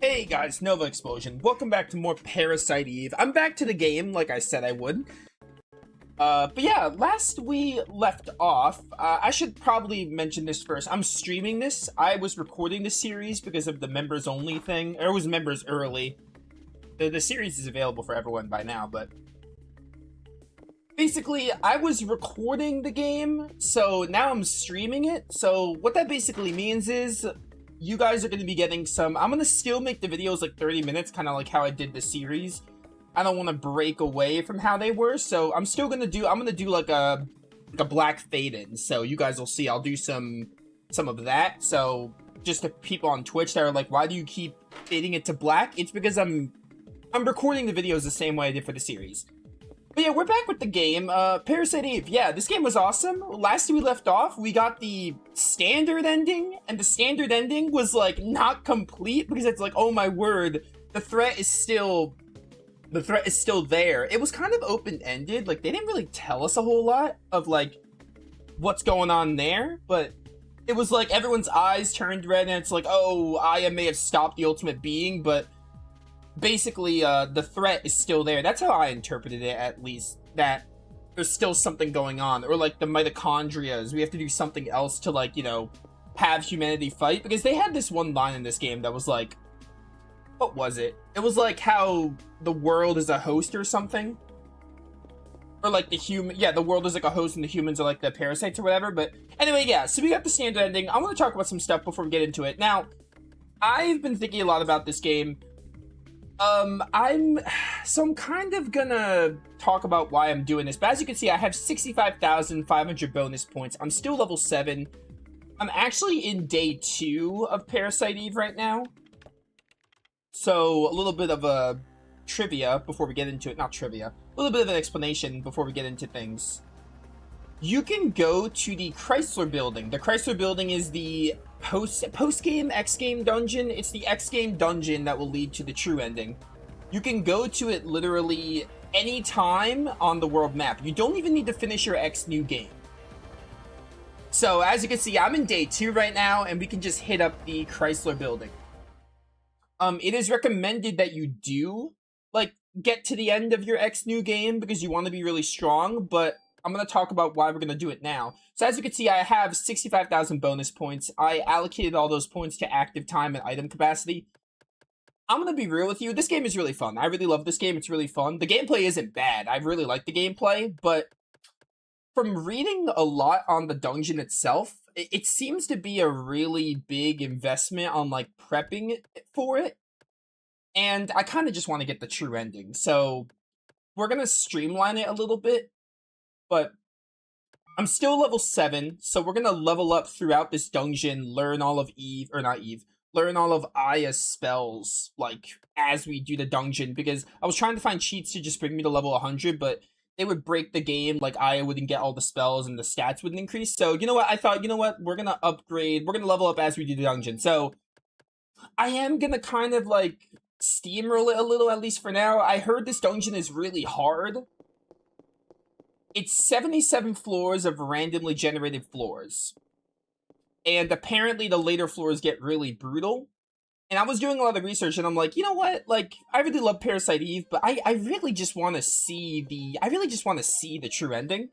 Hey guys, NovaExplosion. Welcome back to more Parasite Eve. I'm back to the game, like I said I would. But yeah, last we left off, I should probably mention this first. I'm streaming this. I was recording the series because of the members only thing. Or it was members early. The series is available for everyone by now, but... Basically, I was recording the game, so now I'm streaming it. So what that basically means is... you guys are going to be getting some... I'm going to still make the videos like 30 minutes, kind of like how I did the series. I don't want to break away from how they were, so I'm still going to do... I'm going to do like a black fade-in, so you guys will see. I'll do some of that. So just to people on Twitch that are like, why do you keep fading it to black? It's because I'm recording the videos the same way I did for the series. But yeah, we're back with the game. Parasite Eve. Yeah, this game was awesome. Last we left off, we got the standard ending, and the standard ending was, like, not complete, because it's like, oh my word, the threat is still there. It was kind of open-ended. Like, they didn't really tell us a whole lot of, like, what's going on there, but it was like everyone's eyes turned red, and it's like, oh, Aya may have stopped the ultimate being, but... basically, the threat is still there. That's how I interpreted it, at least. That there's still something going on. Or, like, the mitochondrias. We have to do something else to, like, you know, have humanity fight. Because they had this one line in this game that was, like... what was it? It was, like, how the world is a host or something. Or, like, the human... yeah, the world is, like, a host and the humans are, like, the parasites or whatever. But, anyway, yeah. So, we got the standard ending. I want to talk about some stuff before we get into it. Now, I've been thinking a lot about this game... I'm kind of gonna talk about why I'm doing this, but as you can see, I have 65,500 bonus points. I'm still level 7. I'm actually in day 2 of Parasite Eve right now. So, a little bit of a trivia before we get into it. Not trivia. A little bit of an explanation before we get into things. You can go to the Chrysler building. The Chrysler building is the post-game X-game dungeon. It's the X-game dungeon that will lead to the true ending. You can go to it literally any time on the world map. You don't even need to finish your X new game. So, as you can see, I'm in day 2 right now, and we can just hit up the Chrysler building. It is recommended that you do, like, get to the end of your X new game because you want to be really strong, but... I'm going to talk about why we're going to do it now. So as you can see, I have 65,000 bonus points. I allocated all those points to active time and item capacity. I'm going to be real with you. This game is really fun. I really love this game. It's really fun. The gameplay isn't bad. I really like the gameplay, but from reading a lot on the dungeon itself, it seems to be a really big investment on, like, prepping for it. And I kind of just want to get the true ending. So we're going to streamline it a little bit. But I'm still level 7, so we're gonna level up throughout this dungeon, learn all of learn all of Aya's spells, like, as we do the dungeon, because I was trying to find cheats to just bring me to level 100, but they would break the game, like, Aya wouldn't get all the spells and the stats wouldn't increase, so, you know what, I thought, you know what, we're gonna upgrade, we're gonna level up as we do the dungeon, so, I am gonna kind of, like, steamroll it a little, at least for now. I heard this dungeon is really hard. It's 77 floors of randomly generated floors. And apparently the later floors get really brutal. And I was doing a lot of research and I'm like, you know what? Like, I really love Parasite Eve, but I really just want to see the true ending.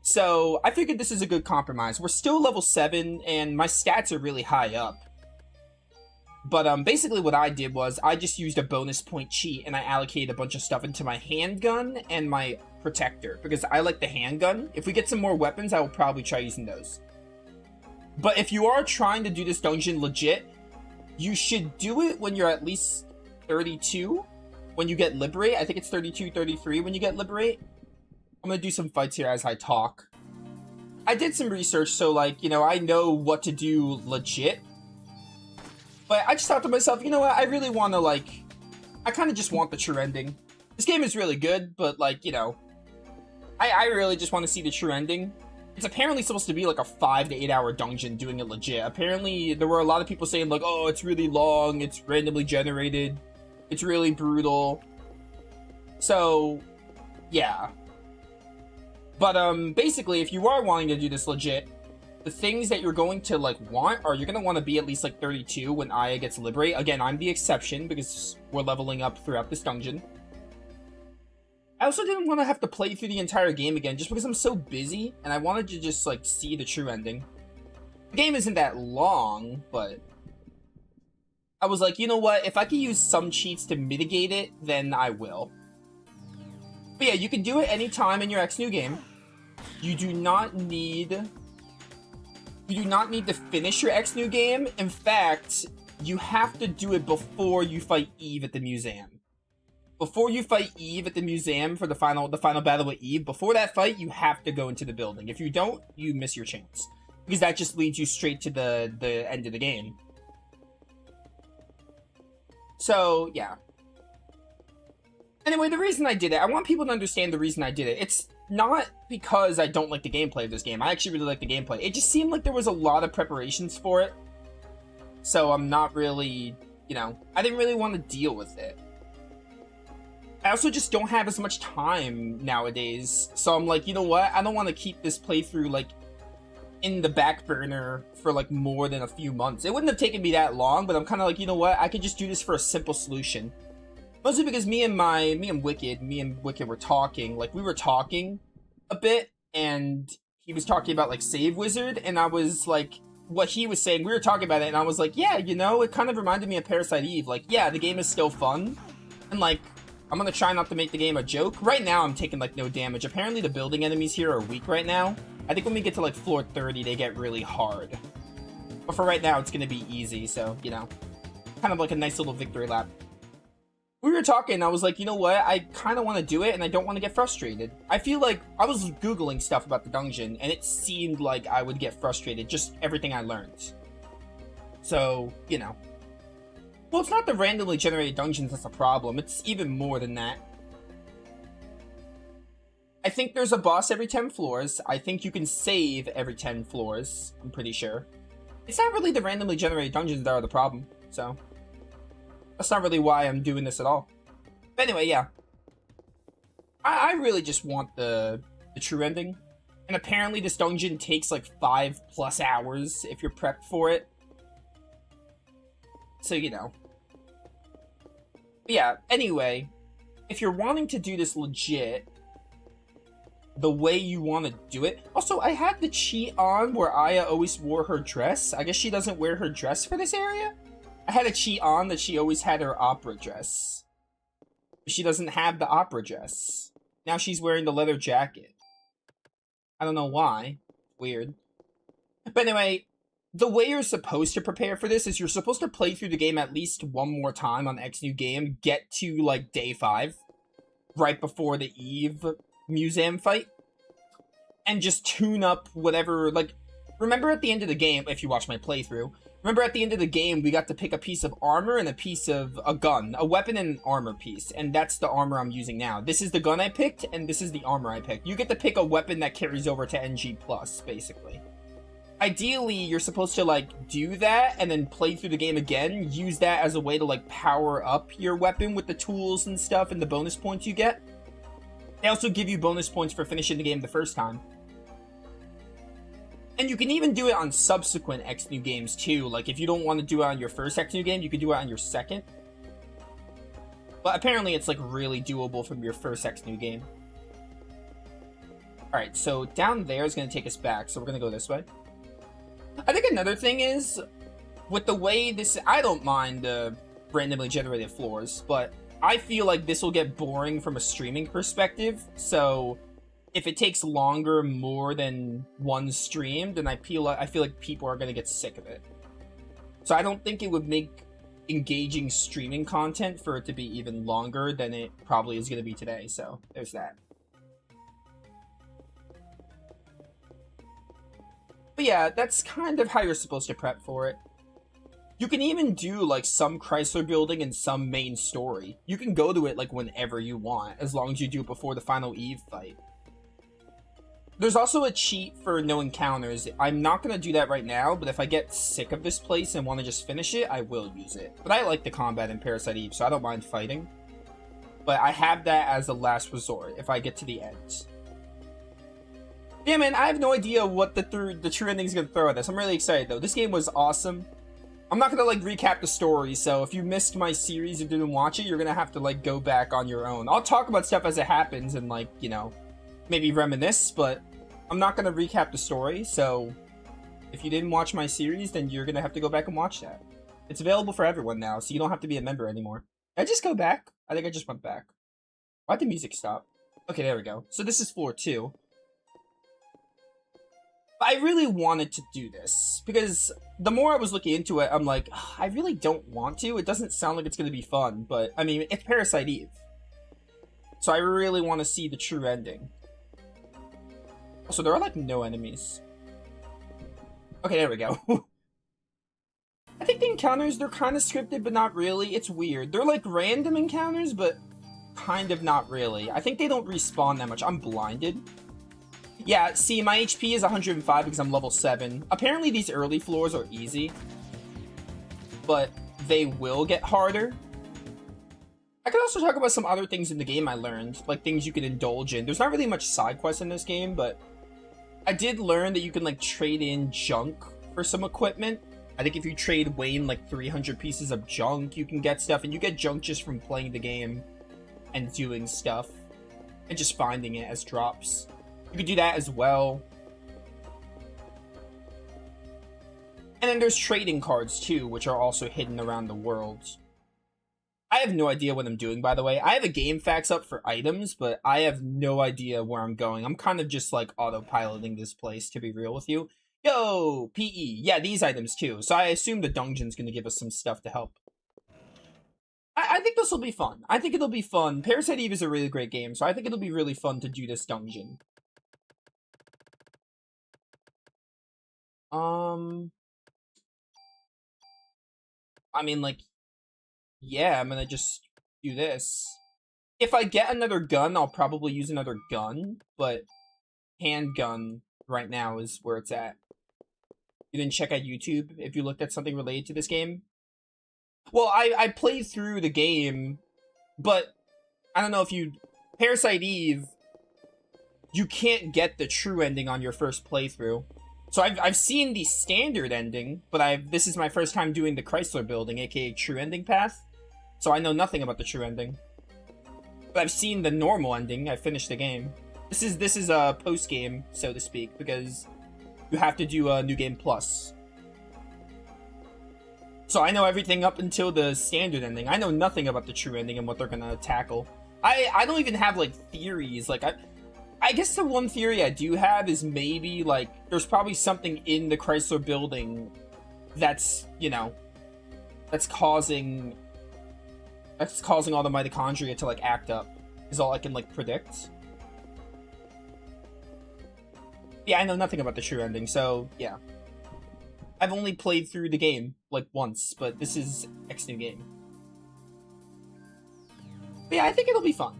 So, I figured this is a good compromise. We're still level 7 and my stats are really high up. But basically what I did was I just used a bonus point cheat and I allocated a bunch of stuff into my handgun and my protector because I like the handgun. If we get some more weapons, I will probably try using those. But if you are trying to do this dungeon legit, you should do it when you're at least 32 when you get Liberate. I think it's 32, 33 when you get Liberate. I'm gonna do some fights here as I talk. I did some research, so, like, you know, I know what to do legit. But I just thought to myself, you know what, I really want to, like, I kind of just want the true ending. This game is really good, but, like, you know, I really just want to see the true ending. It's apparently supposed to be, like, a 5 to 8 hour dungeon doing it legit. Apparently, there were a lot of people saying, like, oh, it's really long, it's randomly generated, it's really brutal. So, yeah. But, basically, if you are wanting to do this legit, the things that you're going to like want are you're going to want to be at least like 32 when Aya gets liberated. Again, I'm the exception because we're leveling up throughout this dungeon. I also didn't want to have to play through the entire game again just because I'm so busy and I wanted to just like see the true ending. The game isn't that long, but I was like, you know what? If I can use some cheats to mitigate it, then I will. But yeah, you can do it anytime in your X new game. You do not need to finish your X new game. In fact, you have to do it before you fight Eve at the museum. Before you fight Eve at the museum for the final battle with Eve, before that fight, you have to go into the building. If you don't, you miss your chance. Because that just leads you straight to the end of the game. So, yeah. Anyway, the reason I did it, I want people to understand the reason I did it. It's not because I don't like the gameplay of this game. I actually really like the gameplay. It just seemed like there was a lot of preparations for it. So I'm not really, you know, I didn't really want to deal with it. I also just don't have as much time nowadays. So I'm like, you know what? I don't want to keep this playthrough, like, in the back burner for, like, more than a few months. It wouldn't have taken me that long, but I'm kind of like, you know what? I could just do this for a simple solution. Mostly because me and Wicked were talking. Like, we were talking a bit, and he was talking about, like, Save Wizard, and I was, like, what he was saying, we were talking about it, and I was like, yeah, you know, it kind of reminded me of Parasite Eve. Like, yeah, the game is still fun, and, like, I'm gonna try not to make the game a joke. Right now, I'm taking, like, no damage. Apparently, the building enemies here are weak right now. I think when we get to, like, floor 30, they get really hard. But for right now, it's gonna be easy, so, you know. Kind of like a nice little victory lap. We were talking, I was like, you know what? I kind of want to do it, and I don't want to get frustrated. I feel like I was Googling stuff about the dungeon, and it seemed like I would get frustrated, just everything I learned. So, you know. Well, it's not the randomly generated dungeons that's a problem. It's even more than that. I think there's a boss every 10 floors. I think you can save every 10 floors. I'm pretty sure. It's not really the randomly generated dungeons that are the problem, so that's not really why I'm doing this at all. But anyway, yeah. I really just want the true ending. And apparently this dungeon takes like 5+ hours if you're prepped for it. So, you know. But yeah, anyway, if you're wanting to do this legit, the way you want to do it. Also, I had the cheat on where Aya always wore her dress. I guess she doesn't wear her dress for this area. I had a cheat on that she always had her opera dress. She doesn't have the opera dress. Now she's wearing the leather jacket. I don't know why. Weird. But anyway, the way you're supposed to prepare for this is you're supposed to play through the game at least one more time on X New Game, get to, like, day 5, right before the Eve museum fight, and just tune up whatever, like, remember at the end of the game, if you watch my playthrough, remember at the end of the game, we got to pick a piece of armor and a piece of a gun, a weapon and an armor piece, and that's the armor I'm using now. This is the gun I picked, and this is the armor I picked. You get to pick a weapon that carries over to NG+, basically. Ideally, you're supposed to, like, do that, and then play through the game again, use that as a way to, like, power up your weapon with the tools and stuff and the bonus points you get. They also give you bonus points for finishing the game the first time. And you can even do it on subsequent X New games too. Like, if you don't want to do it on your first X New game, you can do it on your second. But apparently it's, like, really doable from your first X New game. Alright, so down there is going to take us back, so we're going to go this way. I think another thing is, with the way this... I don't mind randomly generated floors, but I feel like this will get boring from a streaming perspective, so if it takes longer more than one stream, then I feel like people are going to get sick of it. So I don't think it would make engaging streaming content for it to be even longer than it probably is going to be today, so there's that. But yeah, that's kind of how you're supposed to prep for it. You can even do, like, some Chrysler building and some main story. You can go to it, like, whenever you want, as long as you do it before the final Eve fight. There's also a cheat for no encounters. I'm not going to do that right now, but if I get sick of this place and want to just finish it, I will use it. But I like the combat in Parasite Eve, so I don't mind fighting. But I have that as a last resort, if I get to the end. Yeah, man, I have no idea what the true ending is gonna throw at us. I'm really excited though. This game was awesome. I'm not gonna like recap the story, so if you missed my series and didn't watch it, you're gonna have to like go back on your own. I'll talk about stuff as it happens and like, you know, maybe reminisce, but I'm not gonna recap the story, so if you didn't watch my series, then you're gonna have to go back and watch that. It's available for everyone now, so you don't have to be a member anymore. Did I just go back? I think I just went back. Why'd the music stop? Okay, there we go. So this is floor 2. I really wanted to do this because the more I was looking into it, I'm like, I really don't want to. It doesn't sound like it's going to be fun, but I mean, it's Parasite Eve. So I really want to see the true ending. Also, there are like no enemies. Okay, there we go. I think the encounters, they're kind of scripted, but not really. It's weird. They're like random encounters, but kind of not really. I think they don't respawn that much. I'm blinded. Yeah, see, my HP is 105 because I'm level 7. Apparently these early floors are easy, but they will get harder. I could also talk about some other things in the game I learned, like things you can indulge in. There's not really much side quests in this game, but I did learn that you can like trade in junk for some equipment. I think if you trade Wayne like 300 pieces of junk, you can get stuff, and you get junk just from playing the game and doing stuff and just finding it as drops. You could do that as well. And then there's trading cards too, which are also hidden around the world. I have no idea what I'm doing, by the way. I have a game facts up for items, but I have no idea where I'm going. I'm kind of just like autopiloting this place, to be real with you. Yo, PE. Yeah, these items too. So I assume the dungeon's going to give us some stuff to help. I think this will be fun. I think it'll be fun. Parasite Eve is a really great game, so I think it'll be really fun to do this dungeon. I mean, like, yeah, I'm gonna just do this. If I get another gun, I'll probably use another gun, but handgun right now is where it's at. You didn't check out YouTube if you looked at something related to this game? Well, I played through the game, but I don't know if you... Parasite Eve, you can't get the true ending on your first playthrough. So I've seen the standard ending, but this is my first time doing the Chrysler building, aka true ending path. So I know nothing about the true ending. But I've seen the normal ending. I finished the game. This is a post game, so to speak, because you have to do a New Game Plus. So I know everything up until the standard ending. I know nothing about the true ending and what they're gonna tackle. I don't even have like theories. Like I guess the one theory I do have is maybe, like, there's probably something in the Chrysler building that's, you know, that's causing all the mitochondria to, like, act up, is all I can, like, predict. Yeah, I know nothing about the true ending, so, yeah. I've only played through the game, like, once, but this is X new game. But yeah, I think it'll be fun.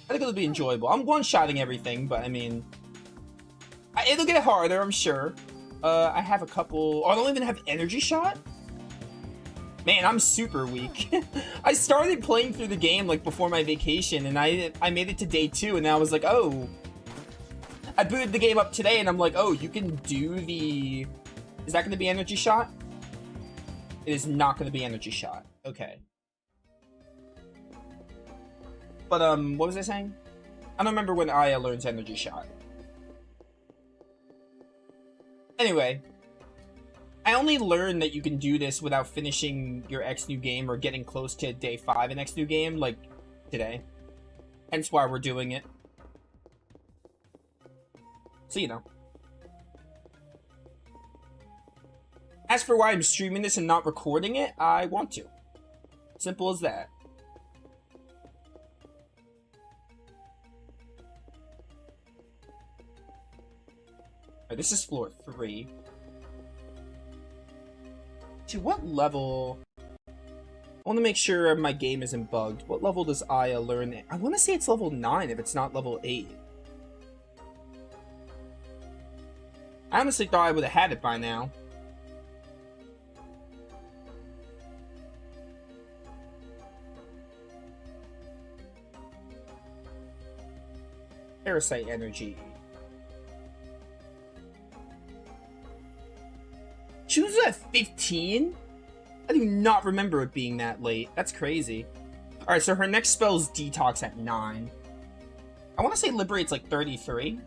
I think it'll be enjoyable. I'm one-shotting everything, but I mean... it'll get harder, I'm sure. I have a couple... Oh, I don't even have energy shot? Man, I'm super weak. I started playing through the game, like, before my vacation, and I made it to day 2, and I was like, oh... I booted the game up today, and I'm like, oh, you can do the... Is that going to be energy shot? It is not going to be energy shot. Okay. But, what was I saying? I don't remember when Aya learns energy shot. Anyway. I only learned that you can do this without finishing your X new game or getting close to day 5 in X new game, like, today. Hence why we're doing it. So, you know. As for why I'm streaming this and not recording it, I want to. Simple as that. This is floor 3. To what level... I want to make sure my game isn't bugged. What level does Aya learn? I want to say it's level 9 if it's not level 8. I honestly thought I would have had it by now. Parasite energy. She was at 15? I do not remember it being that late. That's crazy. Alright, so her next spell is Detox at 9. I want to say Liberate's like 33.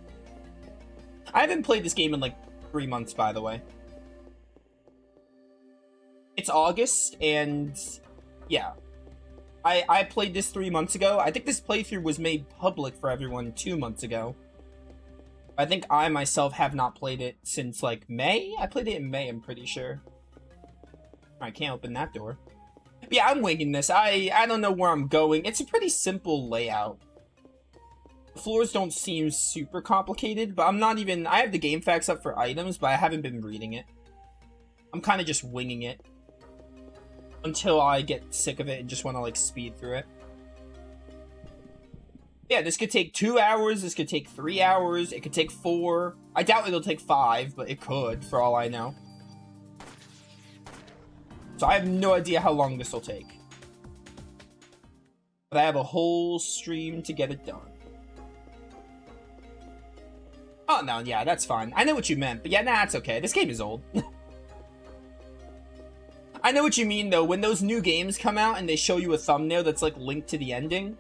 I haven't played this game in like 3 months, by the way. It's August, and yeah. I played this 3 months ago. I think this playthrough was made public for everyone 2 months ago. I think I myself have not played it since like May? I played it in May, I'm pretty sure. I can't open that door. But yeah, I'm winging this. I don't know where I'm going. It's a pretty simple layout. The floors don't seem super complicated, but I'm not even... I have the game facts up for items, but I haven't been reading it. I'm kind of just winging it. Until I get sick of it and just want to, like, speed through it. Yeah, this could take 2 hours, this could take 3 hours, it could take 4. I doubt it'll take 5, but it could, for all I know. So I have no idea how long this will take. But I have a whole stream to get it done. Oh, no, yeah, that's fine. I know what you meant, but yeah, nah, it's okay. This game is old. I know what you mean, though. When those new games come out and they show you a thumbnail that's, like, linked to the ending.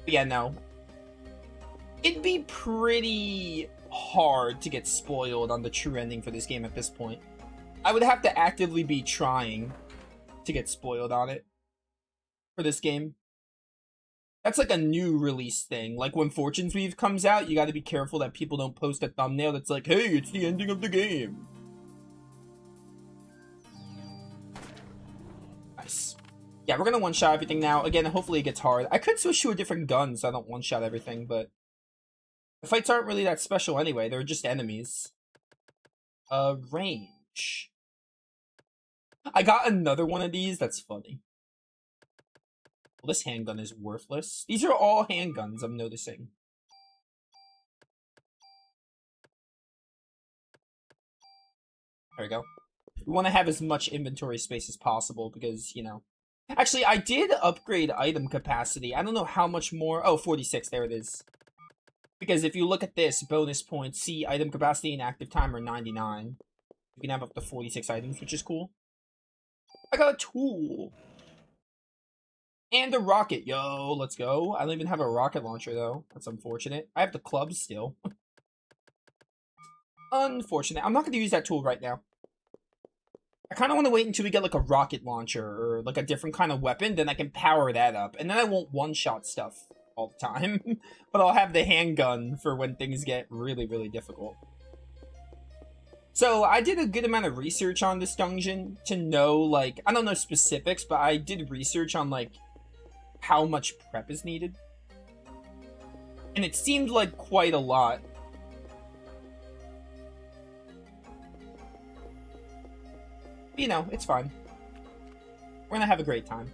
But yeah, no. It'd be pretty hard to get spoiled on the true ending for this game at this point. I would have to actively be trying to get spoiled on it for this game. That's like a new release thing. Like when Fortune's Weave comes out, you gotta be careful that people don't post a thumbnail that's like, hey, it's the ending of the game. Nice. Yeah, we're gonna one-shot everything now. Again, hopefully it gets hard. I could switch to a different gun so I don't one-shot everything, but the fights aren't really that special anyway. They're just enemies. Range. I got another one of these. That's funny. Well, this handgun is worthless. These are all handguns, I'm noticing. There we go. We want to have as much inventory space as possible because, you know... Actually, I did upgrade item capacity. I don't know how much more... Oh, 46. There it is. Because if you look at this, bonus points, see item capacity and active time are 99. You can have up to 46 items, which is cool. I got a tool. And a rocket. Yo, let's go. I don't even have a rocket launcher, though. That's unfortunate. I have the clubs still. Unfortunate. I'm not going to use that tool right now. I kind of want to wait until we get, like, a rocket launcher or, like, a different kind of weapon. Then I can power that up. And then I won't one-shot stuff all the time. But I'll have the handgun for when things get really, really difficult. So, I did a good amount of research on this dungeon to know, like, I don't know specifics, but I did research on, like, how much prep is needed. And it seemed like quite a lot. But, you know, it's fine. We're gonna have a great time.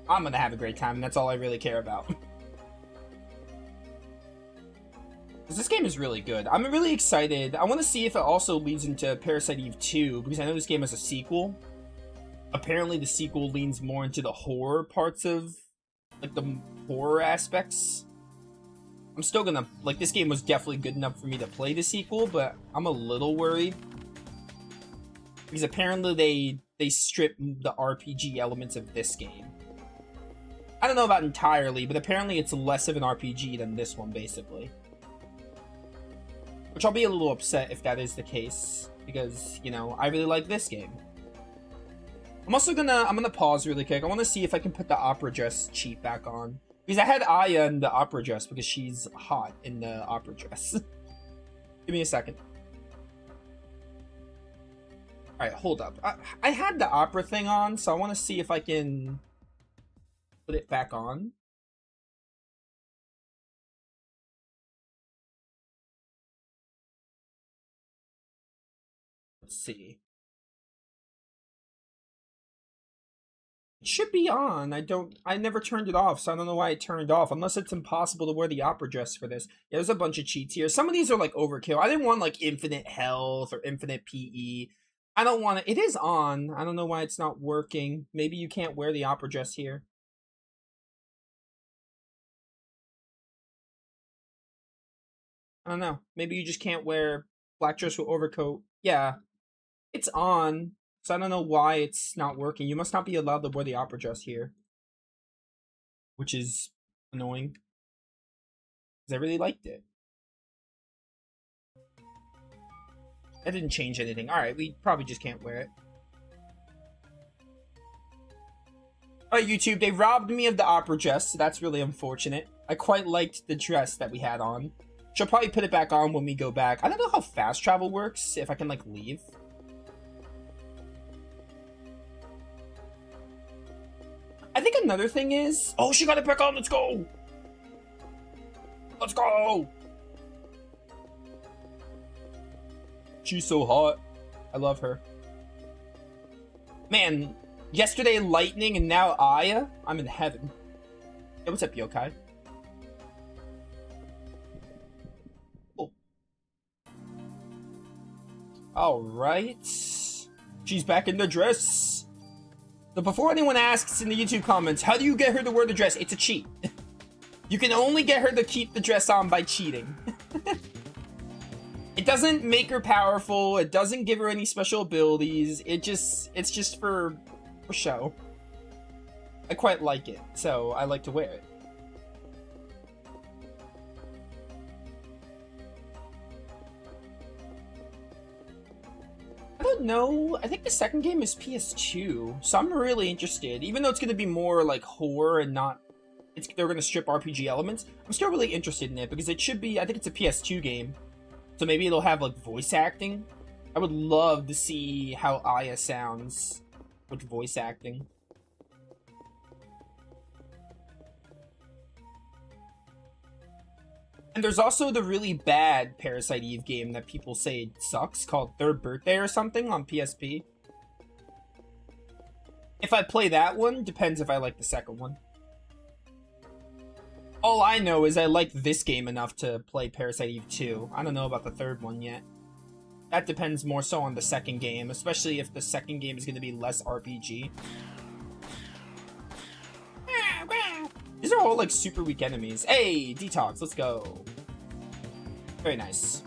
I'm gonna have a great time, and that's all I really care about. Because this game is really good. I'm really excited. I want to see if it also leads into Parasite Eve 2, because I know this game has a sequel. Apparently the sequel leans more into the horror parts of, like, the horror aspects. I'm still gonna, like, this game was definitely good enough for me to play the sequel, but I'm a little worried. Because apparently they strip the RPG elements of this game. I don't know about entirely, but apparently it's less of an RPG than this one, basically. Which I'll be a little upset if that is the case, because, you know, I really like this game. I'm also gonna pause really quick. I want to see if I can put the opera dress cheat back on. Because I had Aya in the opera dress because she's hot in the opera dress. Give me a second. Alright, hold up. I had the opera thing on, so I want to see if I can put it back on. Let's see. It should be on. I never turned it off, so I don't know why it turned off, unless it's impossible to wear the opera dress for this. Yeah, there's a bunch of cheats here. Some of these are like overkill. I didn't want like infinite health or infinite PE. I don't want it. It is on. I don't know why it's not working. Maybe you can't wear the opera dress here. I don't know. Maybe you just can't wear Black dress with overcoat. Yeah, it's on. So I don't know why it's not working. You must not be allowed to wear the opera dress here. Which is annoying. Because I really liked it. That didn't change anything. Alright, we probably just can't wear it. Alright, YouTube, they robbed me of the opera dress, so that's really unfortunate. I quite liked the dress that we had on. She'll probably put it back on when we go back. I don't know how fast travel works, if I can, like, leave. I think another thing is... Oh, she got it back on! Let's go! Let's go! She's so hot. I love her. Man, yesterday Lightning and now Aya. I'm in heaven. Hey, what's up, Yokai? Oh. Alright. She's back in the dress. So before anyone asks in the YouTube comments, how do you get her to wear the dress? It's a cheat. You can only get her to keep the dress on by cheating. It doesn't make her powerful. It doesn't give her any special abilities. It's just for show. I quite like it, so I like to wear it. I don't know. I think the second game is PS2, so I'm really interested. Even though it's going to be more like horror and not... they're going to strip RPG elements. I'm still really interested in it because it should be... I think it's a PS2 game. So maybe it'll have, like, voice acting. I would love to see how Aya sounds with voice acting. And there's also the really bad Parasite Eve game that people say sucks, called Third Birthday or something on PSP. If I play that one, depends if I like the second one. All I know is I like this game enough to play Parasite Eve 2. I don't know about the third one yet. That depends more so on the second game, especially if the second game is going to be less RPG. These are all like super weak enemies. Hey, Detox, let's go. Very nice.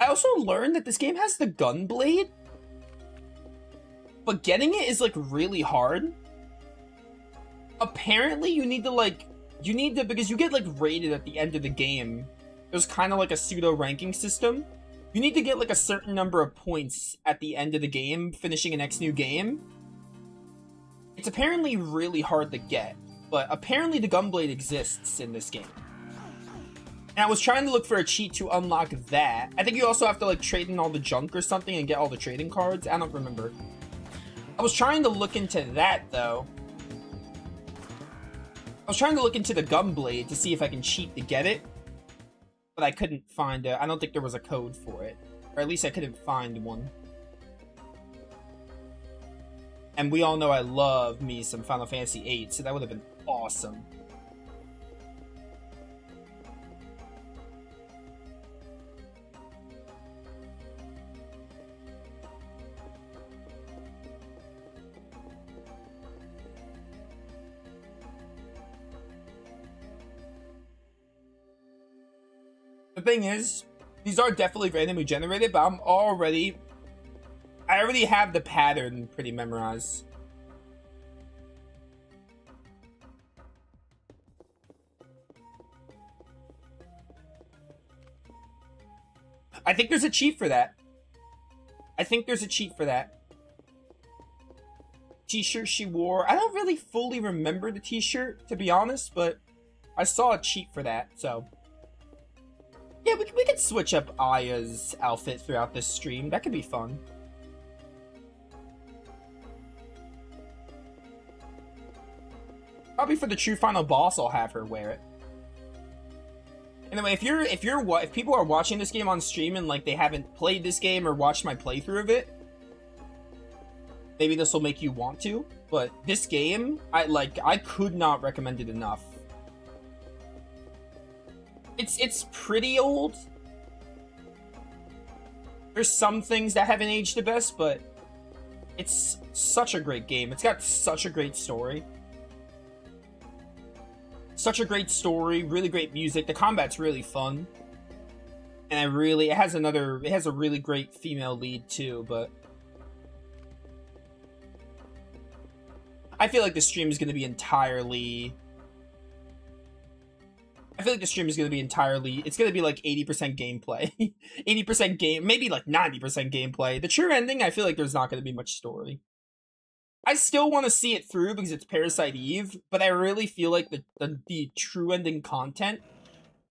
I also learned that this game has the gun blade, but getting it is like really hard. Apparently you need to because you get like rated at the end of the game. There's kind of like a pseudo ranking system. You need to get like a certain number of points at the end of the game, finishing an next new game. It's apparently really hard to get, but apparently the gunblade exists in this game. And I was trying to look for a cheat to unlock that. I think you also have to like trade in all the junk or something and get all the trading cards. I don't remember. I was trying to look into that though. I was trying to look into the gunblade to see if I can cheat to get it, but I couldn't find it. I don't think there was a code for it, or at least I couldn't find one. And we all know I love me some Final Fantasy VIII, so that would have been awesome. The thing is, these are definitely randomly generated, but I already have the pattern pretty memorized. I think there's a cheat for that. T-shirt she wore. I don't really fully remember the t-shirt, to be honest, but I saw a cheat for that, so... Yeah, we could switch up Aya's outfit throughout this stream. That could be fun. Probably for the true final boss, I'll have her wear it. Anyway, if people are watching this game on stream and like they haven't played this game or watched my playthrough of it, maybe this will make you want to. But this game, I could not recommend it enough. It's pretty old. There's some things that haven't aged the best, but it's such a great game. It's got such a great story. Such a great story, really great music. The combat's really fun. And it has a really great female lead too, but I feel like the stream is going to be entirely... it's going to be like 80% gameplay. 80% game, maybe like 90% gameplay. The true ending, I feel like there's not going to be much story. I still want to see it through because it's Parasite Eve, but I really feel like the true ending content,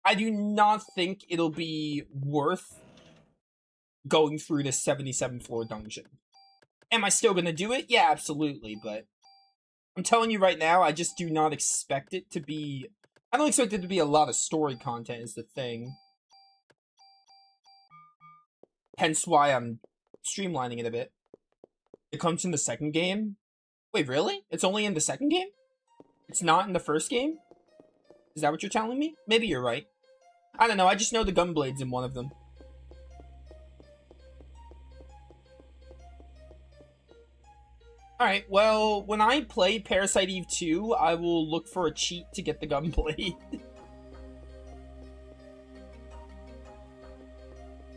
I do not think it'll be worth going through this 77th floor dungeon. Am I still going to do it? Yeah, absolutely, but I'm telling you right now, I just do not expect it to be... I don't expect it to be a lot of story content is the thing. Hence why I'm streamlining it a bit. It comes in the second game? Wait, really? It's only in the second game? It's not in the first game? Is that what you're telling me? Maybe you're right. I don't know, I just know the gunblade's in one of them. Alright, well, when I play Parasite Eve 2, I will look for a cheat to get the gunblade.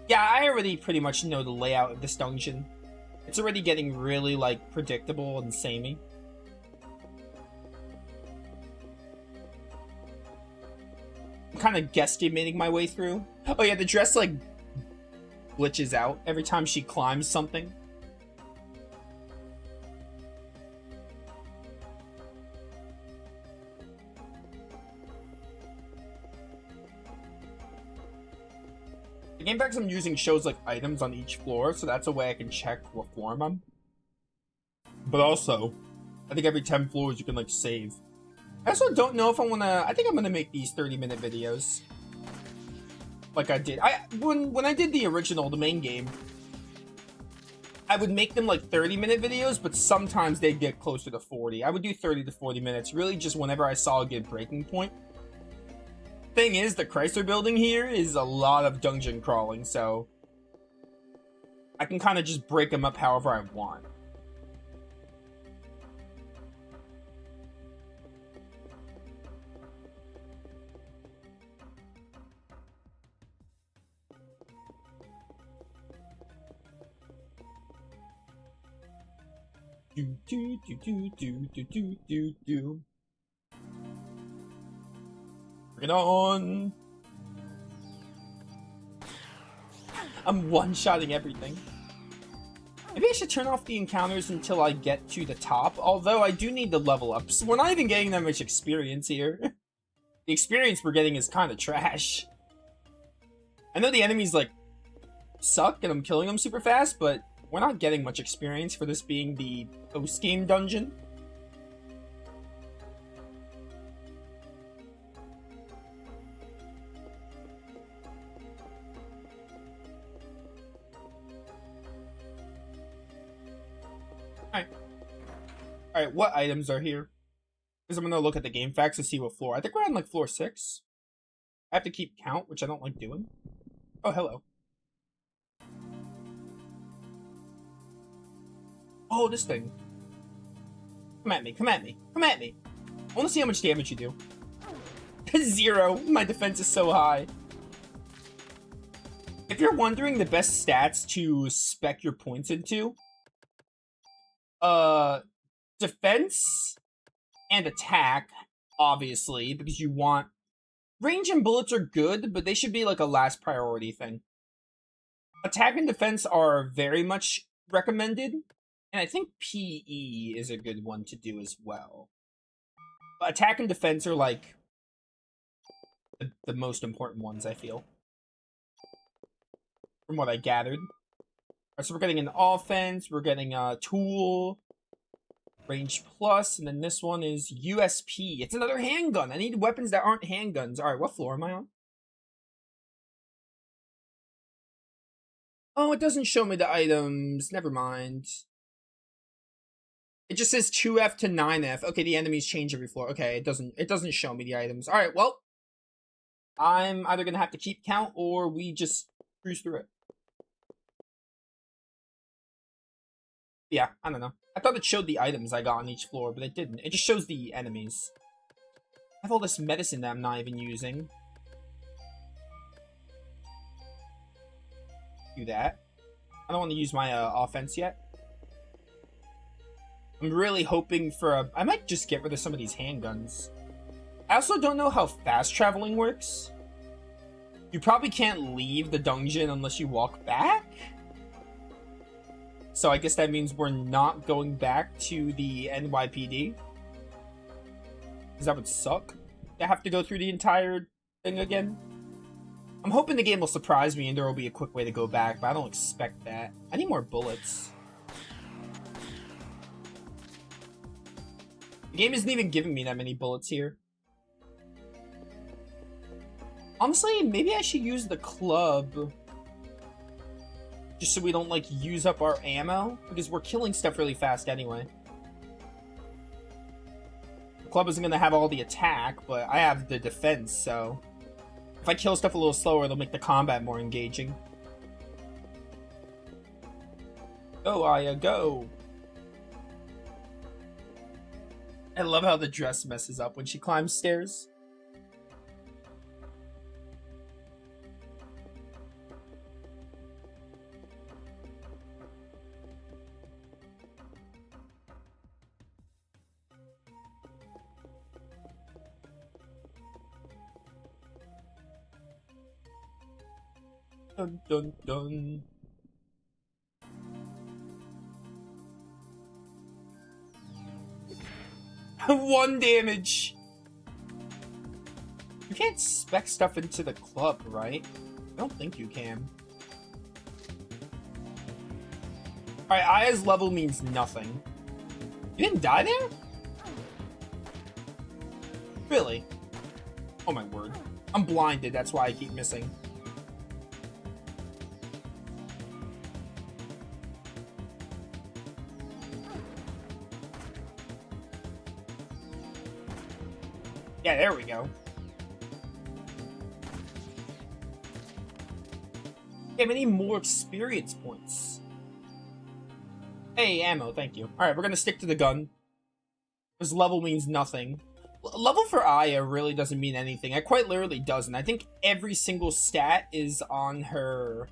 Yeah, I already pretty much know the layout of this dungeon. It's already getting really, like, predictable and samey. I'm kind of guesstimating my way through. Oh yeah, the dress, like, glitches out every time she climbs something. The game packs I'm using shows, like, items on each floor, so that's a way I can check what floor I'm on. But also, I think every 10 floors you can, like, save. I also don't know if I want to... I think I'm going to make these 30-minute videos. Like I did. When I did the original, the main game, I would make them, like, 30-minute videos, but sometimes they'd get closer to 40. I would do 30 to 40 minutes, really just whenever I saw a good breaking point. Thing is, the Chrysler building here is a lot of dungeon crawling, so I can kind of just break them up however I want. Do do do do do do do do do. Bring it on! I'm one-shotting everything. Maybe I should turn off the encounters until I get to the top, although I do need the level ups. We're not even getting that much experience here. The experience we're getting is kind of trash. I know the enemies, like, suck and I'm killing them super fast, but we're not getting much experience for this being the post-game dungeon. Alright, what items are here? Because I'm gonna look at the game facts to see what floor. I think we're on, like, floor 6. I have to keep count, which I don't like doing. Oh, hello. Oh, this thing. Come at me, come at me, come at me. I want to see how much damage you do. 0. My defense is so high. If you're wondering the best stats to spec your points into, defense and attack, obviously, because you want... Range and bullets are good, but they should be like a last priority thing. Attack and defense are very much recommended, and I think PE is a good one to do as well. But attack and defense are like the most important ones, I feel. From what I gathered. Alright, so we're getting an offense, we're getting a tool, range plus, and then this one is USP. It's another handgun. I need weapons that aren't handguns. Alright, what floor am I on? Oh, it doesn't show me the items. Never mind. It just says 2F to 9F. Okay, the enemies change every floor. Okay, it doesn't show me the items. Alright, well, I'm either gonna have to keep count or we just cruise through it. Yeah, I don't know. I thought it showed the items I got on each floor, but it didn't. It just shows the enemies. I have all this medicine that I'm not even using. do that. I don't want to use my offense yet. I'm really hoping for a... I might just get rid of some of these handguns. I also don't know how fast traveling works. You probably can't leave the dungeon unless you walk back. So I guess that means we're not going back to the NYPD. Because that would suck. I have to go through the entire thing again. I'm hoping the game will surprise me and there will be a quick way to go back, but I don't expect that. I need more bullets. The game isn't even giving me that many bullets here. Honestly, maybe I should use the club. Just so we don't, like, use up our ammo. Because we're killing stuff really fast anyway. The club isn't going to have all the attack, but I have the defense, so... If I kill stuff a little slower, it'll make the combat more engaging. Go, Aya, go! I love how the dress messes up when she climbs stairs. Dun dun dun. One damage. You can't spec stuff into the club, right? I don't think you can. Alright, Aya's level means nothing. You didn't die there? Really? Oh my word. I'm blinded, that's why I keep missing. Yeah, there we go. Okay, we need more experience points. Hey, ammo, thank you. Alright, we're gonna stick to the gun. Because level means nothing. Level for Aya really doesn't mean anything. It quite literally doesn't. I think every single stat is on her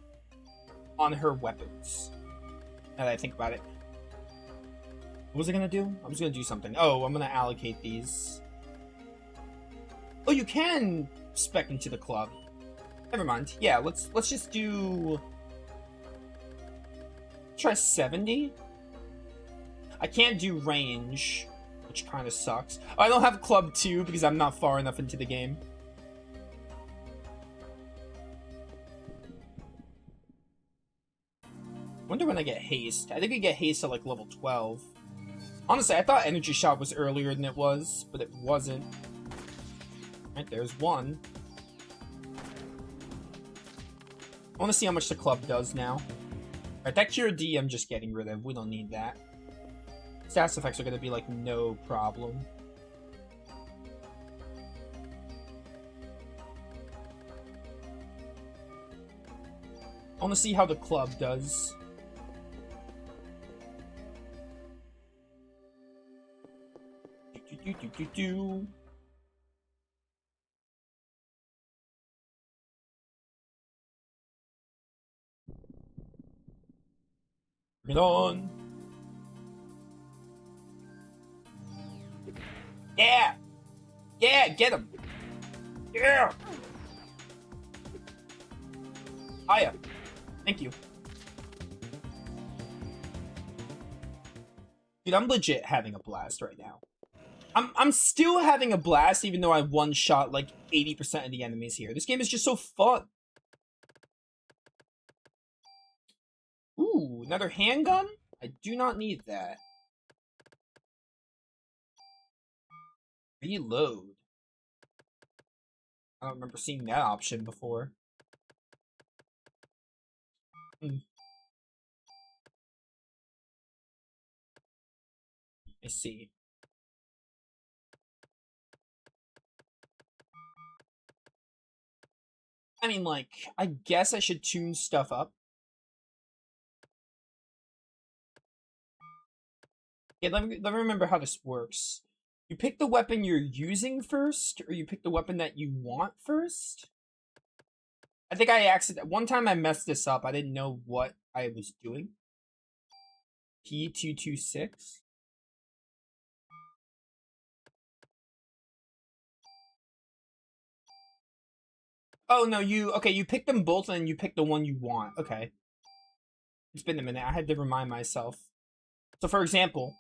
weapons. Now that I think about it. What was I gonna do? I was gonna do something. Oh, I'm gonna allocate these. Oh, you can spec into the club. Never mind. Yeah, let's just do... Try 70. I can't do range, which kind of sucks. I don't have club 2 because I'm not far enough into the game. Wonder when I get haste. I think I get haste at like level 12. Honestly, I thought energy shot was earlier than it was, but it wasn't. Right, there's one. I want to see how much the club does now. Alright, that Cure D I'm just getting rid of. We don't need that. Status effects are going to be like no problem. I want to see how the club does. Do. Bring it on. Yeah! Yeah, get him! Yeah! Aya. Thank you. Dude, I'm legit having a blast right now. I'm still having a blast even though I one-shot like 80% of the enemies here. This game is just so fun. Ooh, another handgun? I do not need that. Reload. I don't remember seeing that option before. I see. I mean, like, I guess I should tune stuff up. Yeah, let me remember how this works. You pick the weapon you're using first, or you pick the weapon that you want first? I think one time I messed this up. I didn't know what I was doing. P226. Oh, no, okay, you pick them both and you pick the one you want. Okay. It's been a minute. I had to remind myself. So, for example,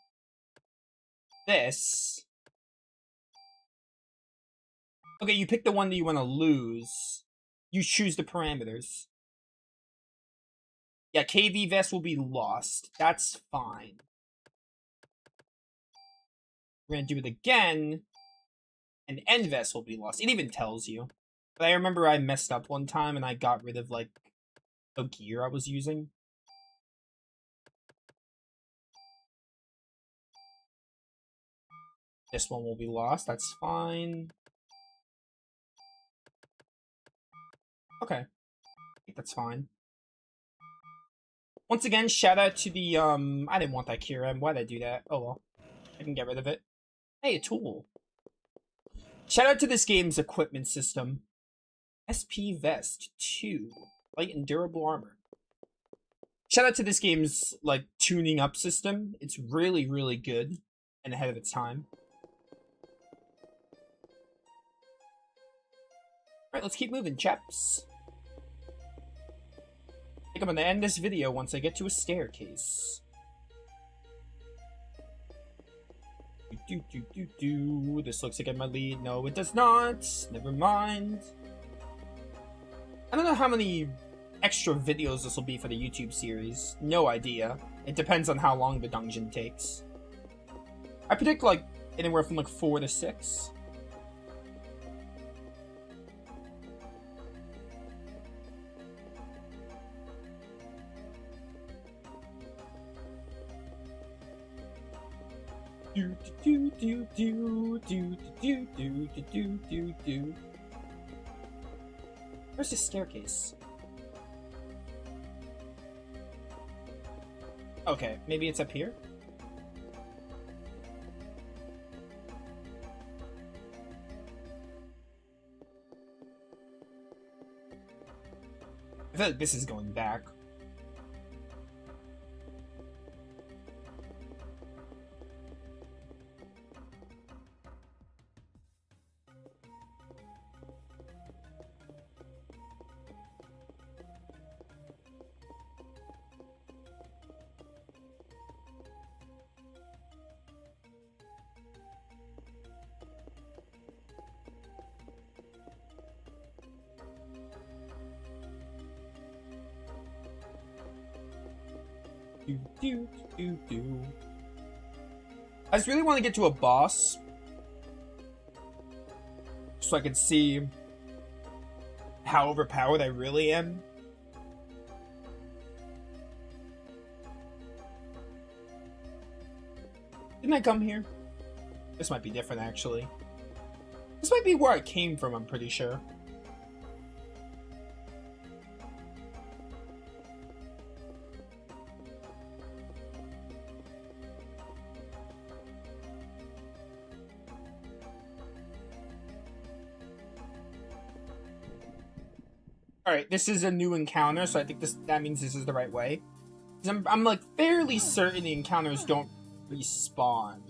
this. Okay, you pick the one that you want to lose. You choose the parameters. Yeah, KV vest will be lost. That's fine. We're gonna do it again, and N vest will be lost. It even tells you. But I remember I messed up one time and I got rid of, like, the gear I was using. This one will be lost. That's fine. Okay. I think that's fine. Once again, shout out to the, I didn't want that Kira. Why'd I do that? Oh well. I can get rid of it. Hey, a tool. Shout out to this game's equipment system. SP Vest 2. Light and durable armor. Shout out to this game's, like, tuning up system. It's really, really good and ahead of its time. Alright, let's keep moving, chaps. I think I'm gonna end this video once I get to a staircase. This looks like I'm my lead. No, it does not. Never mind. I don't know how many extra videos this will be for the YouTube series. No idea. It depends on how long the dungeon takes. I predict, like, anywhere from, like, 4 to 6. Where's the staircase? Okay, maybe it's up here? I feel like this is going back. I just really want to get to a boss so I can see how overpowered I really am. Didn't I come here? This might be different, actually. This might be where I came from, I'm pretty sure. Alright, this is a new encounter, so I think that means this is the right way. I'm like fairly certain the encounters don't respawn.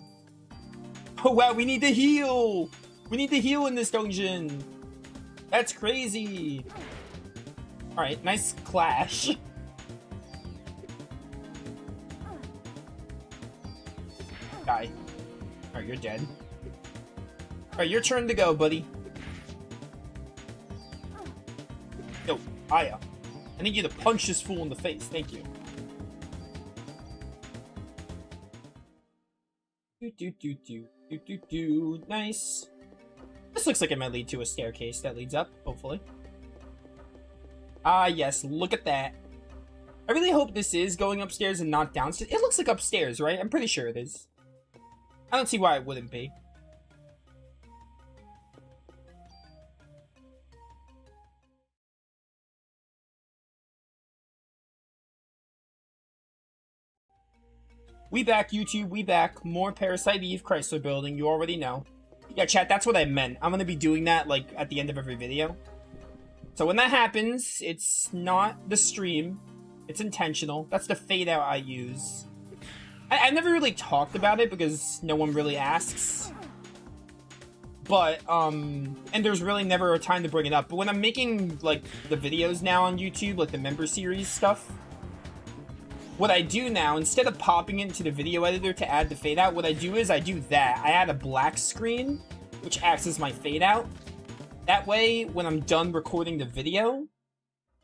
Oh wow, we need to heal! We need to heal in this dungeon! That's crazy! Alright, nice clash. Die. Alright, you're dead. Alright, your turn to go, buddy. Yo, Aya. I need you to punch this fool in the face. Thank you. Nice. This looks like it might lead to a staircase that leads up, hopefully. Ah, yes, look at that. I really hope this is going upstairs and not downstairs. It looks like upstairs, right? I'm pretty sure it is. I don't see why it wouldn't be. We back, YouTube, we back. More Parasite Eve Chrysler building, you already know. Yeah, chat, that's what I meant. I'm gonna be doing that, like, at the end of every video. So when that happens, it's not the stream. It's intentional. That's the fade out I use. I never really talked about it because no one really asks. But, and there's really never a time to bring it up. But when I'm making, like, the videos now on YouTube, like the member series stuff, what I do now, instead of popping into the video editor to add the fade out, what I do is I do that. I add a black screen, which acts as my fade out. That way, when I'm done recording the video,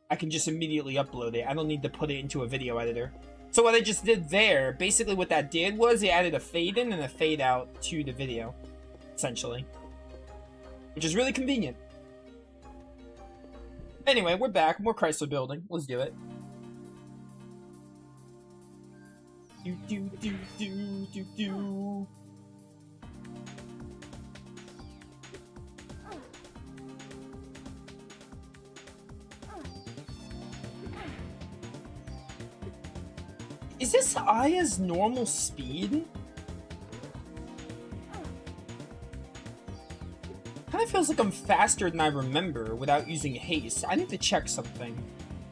I can just immediately upload it. I don't need to put it into a video editor. So what I just did there, basically what that did was it added a fade in and a fade out to the video, essentially. Which is really convenient. Anyway, we're back. More Chrysler building. Let's do it. Do do do do do do. Is this Aya's normal speed? Kind of feels like I'm faster than I remember without using haste. I need to check something.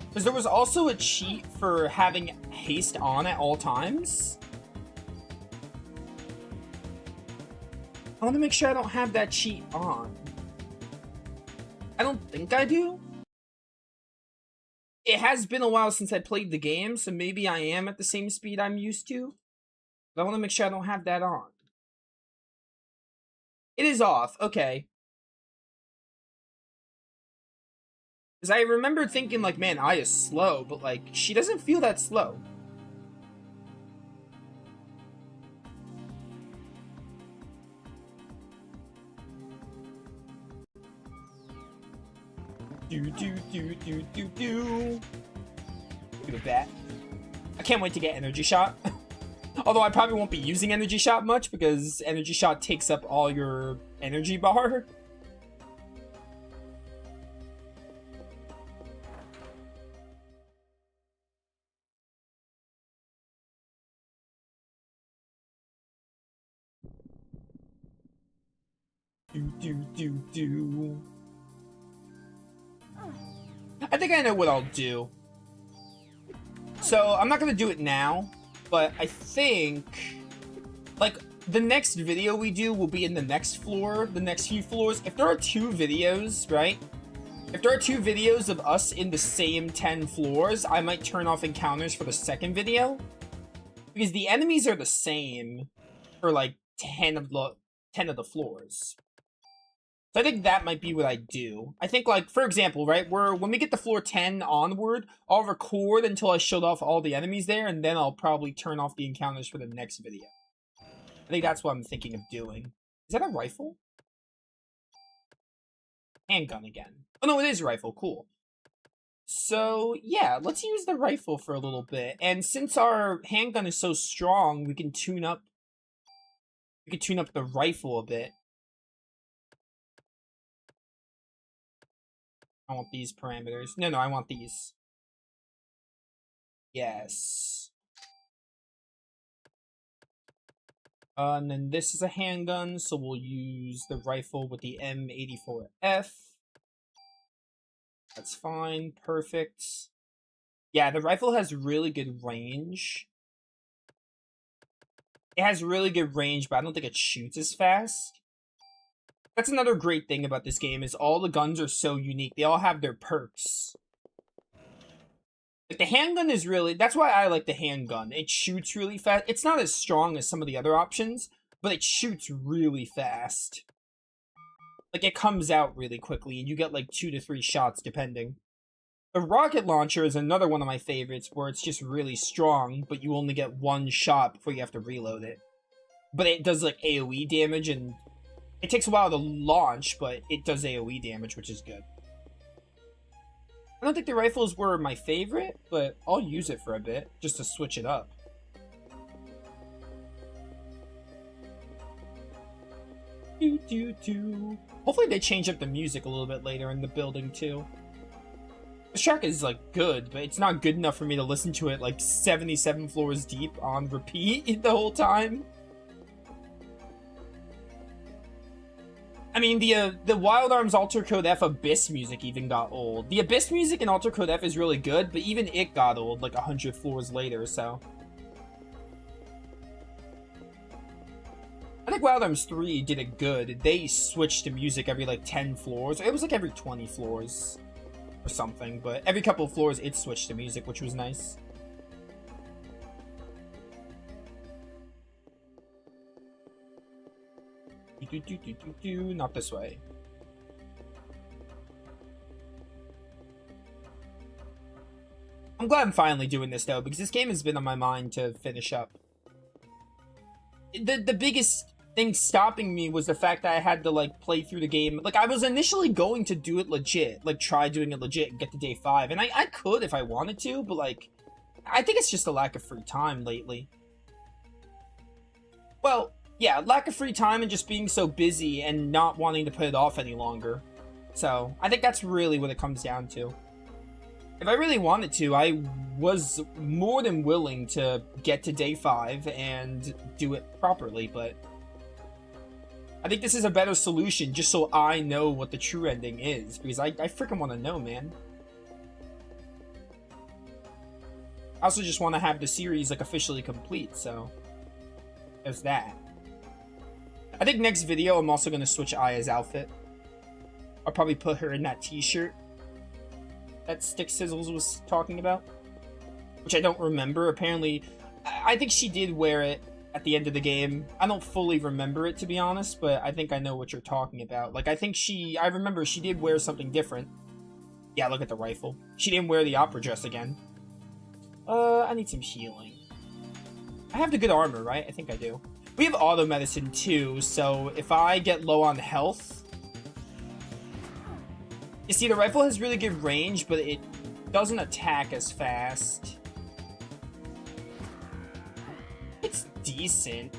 Because there was also a cheat for having haste on at all times. I want to make sure I don't have that cheat on. I don't think I do. It has been a while since I played the game, so maybe I am at the same speed I'm used to. But I want to make sure I don't have that on. It is off. Okay. Because I remember thinking, like, man, Aya's slow, but, like, she doesn't feel that slow. Do do do do do do. Give it that. I can't wait to get Energy Shot. Although I probably won't be using Energy Shot much because Energy Shot takes up all your energy bar. Do do do do. I think I know what I'll do. So, I'm not going to do it now, but I think, like, the next video we do will be in the next floor, the next few floors. If there are 2 videos, right? If there are 2 videos of us in the same 10 floors, I might turn off encounters for the second video. Because the enemies are the same for, like, 10 of the floors. So I think that might be what I do. I think, like, for example, right, when we get to floor 10 onward, I'll record until I shut off all the enemies there, and then I'll probably turn off the encounters for the next video. I think that's what I'm thinking of doing. Is that a rifle? Handgun again. Oh, no, it is a rifle. Cool. So, yeah, let's use the rifle for a little bit. And since our handgun is so strong, we can tune up the rifle a bit. I want these parameters. No, I want these. Yes. And then this is a handgun, so we'll use the rifle with the M84F. That's fine. Perfect. Yeah, the rifle has really good range. It has really good range, but I don't think it shoots as fast. That's another great thing about this game, is all the guns are so unique. They all have their perks. Like, the handgun is really... That's why I like the handgun. It shoots really fast. It's not as strong as some of the other options, but it shoots really fast. Like, it comes out really quickly, and you get, like, 2 to 3 shots, depending. The rocket launcher is another one of my favorites, where it's just really strong, but you only get 1 shot before you have to reload it. But it does, like, AoE damage, and... It takes a while to launch, but it does AoE damage, which is good. I don't think the rifles were my favorite, but I'll use it for a bit, just to switch it up. Hopefully they change up the music a little bit later in the building, too. This track is, like, good, but it's not good enough for me to listen to it, like, 77 floors deep on repeat the whole time. I mean, the Wild Arms Alter Code F Abyss music even got old. The Abyss music in Alter Code F is really good, but even it got old like 100 floors later, so. I think Wild Arms 3 did it good. They switched to music every like 10 floors. It was like every 20 floors or something, but every couple of floors it switched to music, which was nice. Not this way. I'm glad I'm finally doing this though, because this game has been on my mind to finish up. The biggest thing stopping me was the fact that I had to like play through the game. Like I was initially going to do it legit, like try doing it legit and get to day 5, and I could if I wanted to, but like I think it's just a lack of free time lately. Well, yeah, lack of free time and just being so busy and not wanting to put it off any longer. So I think that's really what it comes down to. If I really wanted to, I was more than willing to get to day 5 and do it properly, but I think this is a better solution just so I know what the true ending is, because I freaking want to know, man. I also just want to have the series like officially complete, so there's that. I think next video I'm also going to switch Aya's outfit. I'll probably put her in that t-shirt that Stick Sizzles was talking about, which I don't remember. Apparently, I think she did wear it at the end of the game. I don't fully remember it, to be honest, but I think I know what you're talking about. Like, I remember she did wear something different. Yeah, look at the rifle. She didn't wear the opera dress again. I need some healing. I have the good armor, right? I think I do. We have auto medicine too, so if I get low on health... You see, the rifle has really good range, but it doesn't attack as fast. It's decent.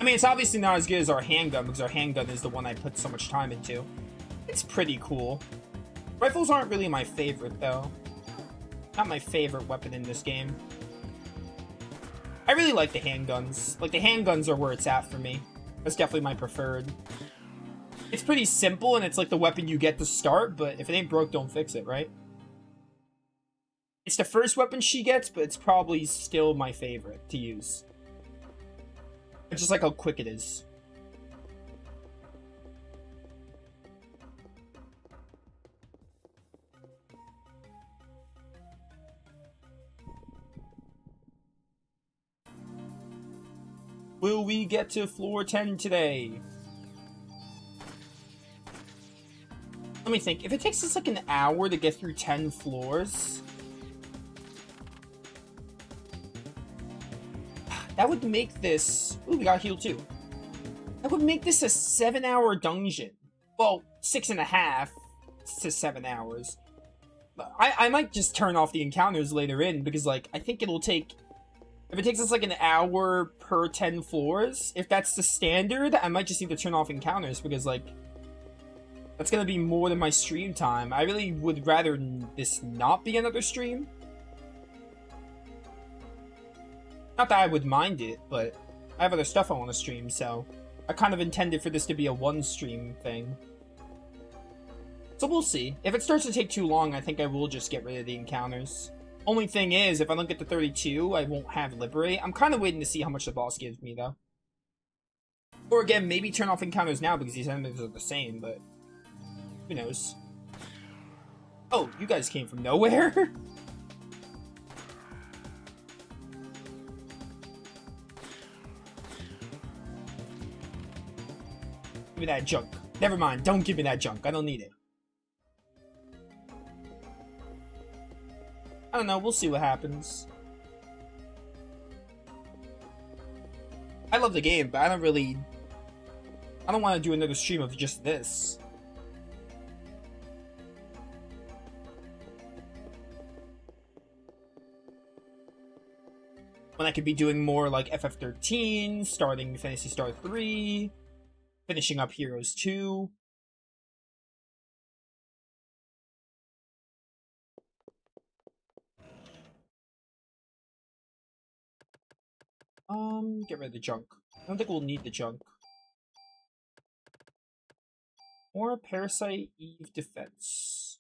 I mean, it's obviously not as good as our handgun, because our handgun is the one I put so much time into. It's pretty cool. Rifles aren't really my favorite, though. Not my favorite weapon in this game. I really like the handguns. Like, the handguns are where it's at for me. That's definitely my preferred. It's pretty simple, and it's like the weapon you get to start, but if it ain't broke, don't fix it, right? It's the first weapon she gets, but it's probably still my favorite to use. It's just like how quick it is. Will we get to floor 10 today? Let me think. If it takes us like an hour to get through 10 floors, that would make this... Ooh, we got healed too. That would make this a 7-hour dungeon. Well, 6.5 to 7 hours. I might just turn off the encounters later in, because like, I think it'll take... If it takes us like an hour per 10 floors, if that's the standard, I might just need to turn off encounters, because like, that's gonna be more than my stream time. I really would rather this not be another stream. Not that I would mind it, but I have other stuff I want to stream, so I kind of intended for this to be a one-stream thing. So we'll see. If it starts to take too long, I think I will just get rid of the encounters. Only thing is, if I don't get to 32, I won't have Liberate. I'm kind of waiting to see how much the boss gives me, though. Or again, maybe turn off encounters now because these enemies are the same, but who knows? Oh, you guys came from nowhere? Give me that junk. Never mind, don't give me that junk. I don't need it. I don't know, we'll see what happens. I love the game, but I don't want to do another stream of just this. When I could be doing more like FF13, starting Phantasy Star 3, finishing up Heroes 2. Get rid of the junk. I don't think we'll need the junk. Or Parasite Eve Defense.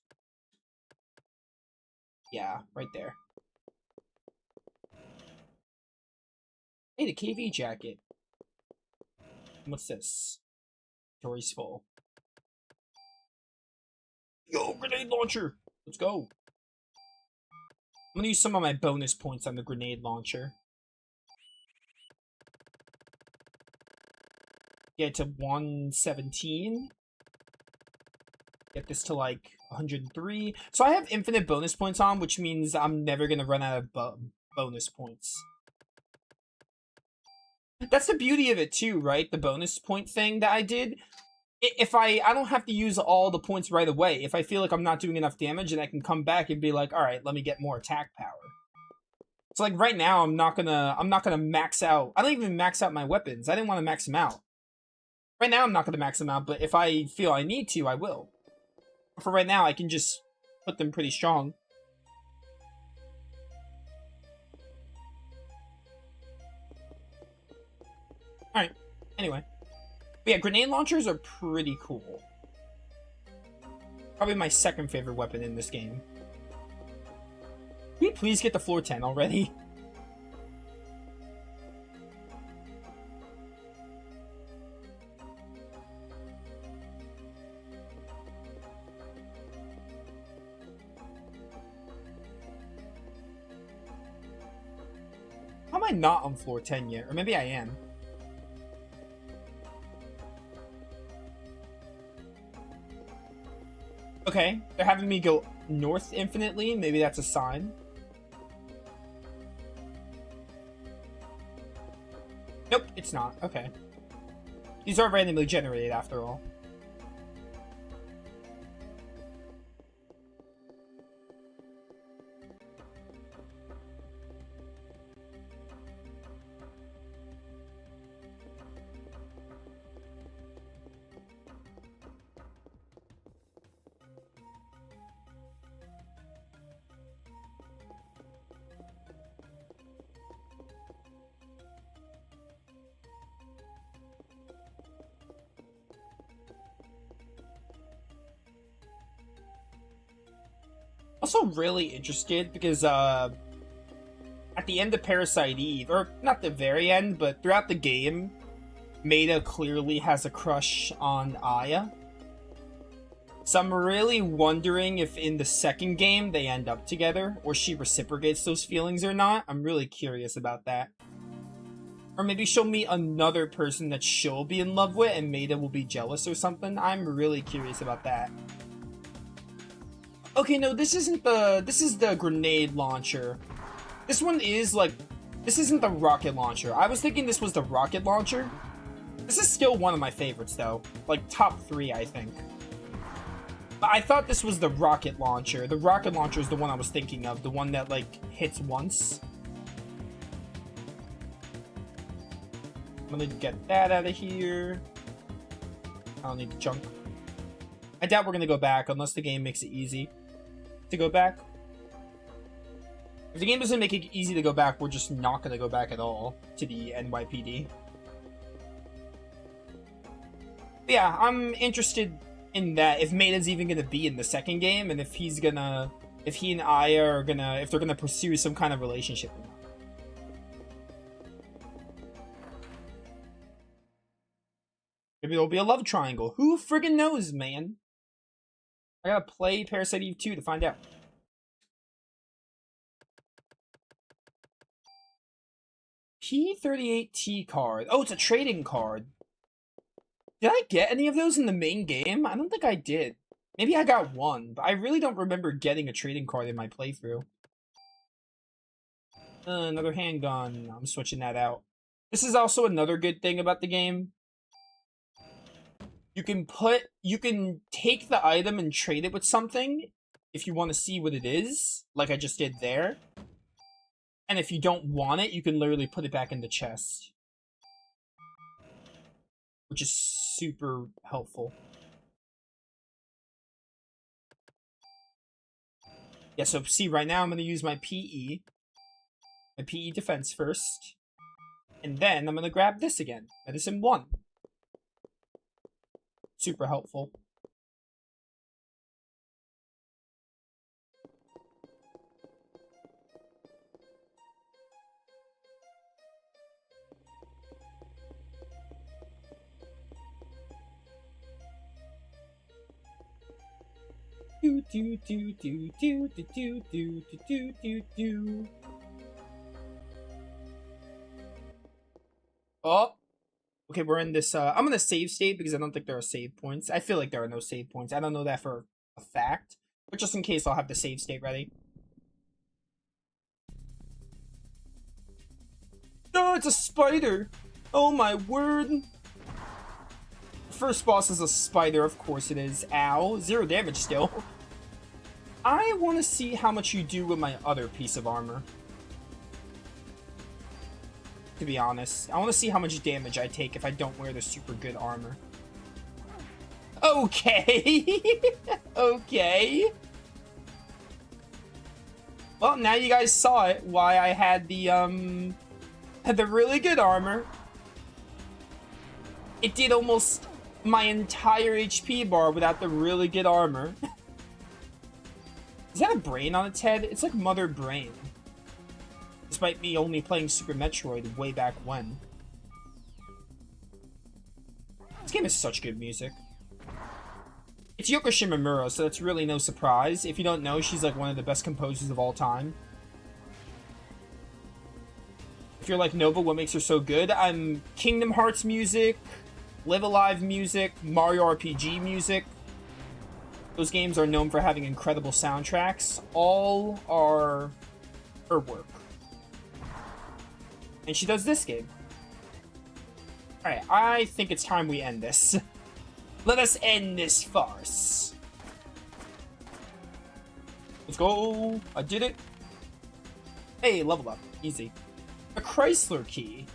Yeah, right there. Hey, the KV jacket. What's this? Dory's full. Yo, grenade launcher! Let's go. I'm gonna use some of my bonus points on the grenade launcher. Get to 117. Get this to like 103. So I have infinite bonus points on, which means I'm never gonna run out of bonus points. That's the beauty of it too, right? The bonus point thing that I did. If I don't have to use all the points right away. If I feel like I'm not doing enough damage, and I can come back and be like, all right, let me get more attack power. So like right now, I'm not gonna max out. I don't even max out my weapons. I didn't want to max them out. Right now, I'm not gonna max them out, but if I feel I need to, I will. For right now, I can just put them pretty strong. Alright, anyway. But yeah, grenade launchers are pretty cool. Probably my second favorite weapon in this game. Can we please get to floor 10 already? How am I not on floor 10 yet? Or maybe I am. Okay, they're having me go north infinitely. Maybe that's a sign. Nope, it's not. Okay. These are randomly generated after all. Also really interested because at the end of Parasite Eve, or not the very end, but throughout the game, Maida clearly has a crush on Aya. So I'm really wondering if in the second game they end up together, or she reciprocates those feelings or not. I'm really curious about that. Or maybe she'll meet another person that she'll be in love with and Maida will be jealous or something. I'm really curious about that. Okay, no, this isn't the... This is the grenade launcher. This one is, like... This isn't the rocket launcher. I was thinking this was the rocket launcher. This is still one of my favorites, though. Like, top 3, I think. But I thought this was the rocket launcher. The rocket launcher is the one I was thinking of. The one that, like, hits once. I'm gonna get that out of here. I don't need the junk. I doubt we're gonna go back unless the game makes it easy to go back. If the game doesn't make it easy to go back, we're just not gonna go back at all to the NYPD. But yeah, I'm interested in that, if Maida's even gonna be in the second game, and if he's gonna... If he and Aya are gonna... If they're gonna pursue some kind of relationship or not. Maybe there'll be a love triangle. Who friggin' knows, man? I gotta play Parasite Eve 2 to find out. P38T card. Oh, it's a trading card. Did I get any of those in the main game? I don't think I did. Maybe I got one, but I really don't remember getting a trading card in my playthrough. Another handgun. I'm switching that out. This is also another good thing about the game. You can take the item and trade it with something if you want to see what it is, like I just did there. And if you don't want it, you can literally put it back in the chest. Which is super helpful. Yeah, so see, right now I'm going to use my PE. My PE defense first. And then I'm going to grab this again. Medicine 1. Super helpful. do do do do do do do do do do do. Oh, okay, we're in this. I'm gonna save state because I don't think there are save points. I feel like there are no save points. I don't know that for a fact, but just in case, I'll have the save state ready. Oh, it's a spider! Oh my word! First boss is a spider, of course it is. Ow. 0 damage still. I want to see how much you do with my other piece of armor. To be honest. I want to see how much damage I take if I don't wear the super good armor. Okay. Okay. Well, now you guys saw it. Why I had the really good armor. It did almost my entire HP bar without the really good armor. Is that a brain on its head? It's like Mother Brain. Despite me only playing Super Metroid way back when. This game is such good music. It's Yoko Shimomura, so that's really no surprise. If you don't know, she's like one of the best composers of all time. If you're like Nova, what makes her so good? I'm Kingdom Hearts music, Live Alive music, Mario RPG music. Those games are known for having incredible soundtracks. All are her work. And she does this game. Alright, I think it's time we end this. Let us end this farce. Let's go. I did it. Hey, level up. Easy. A Chrysler key.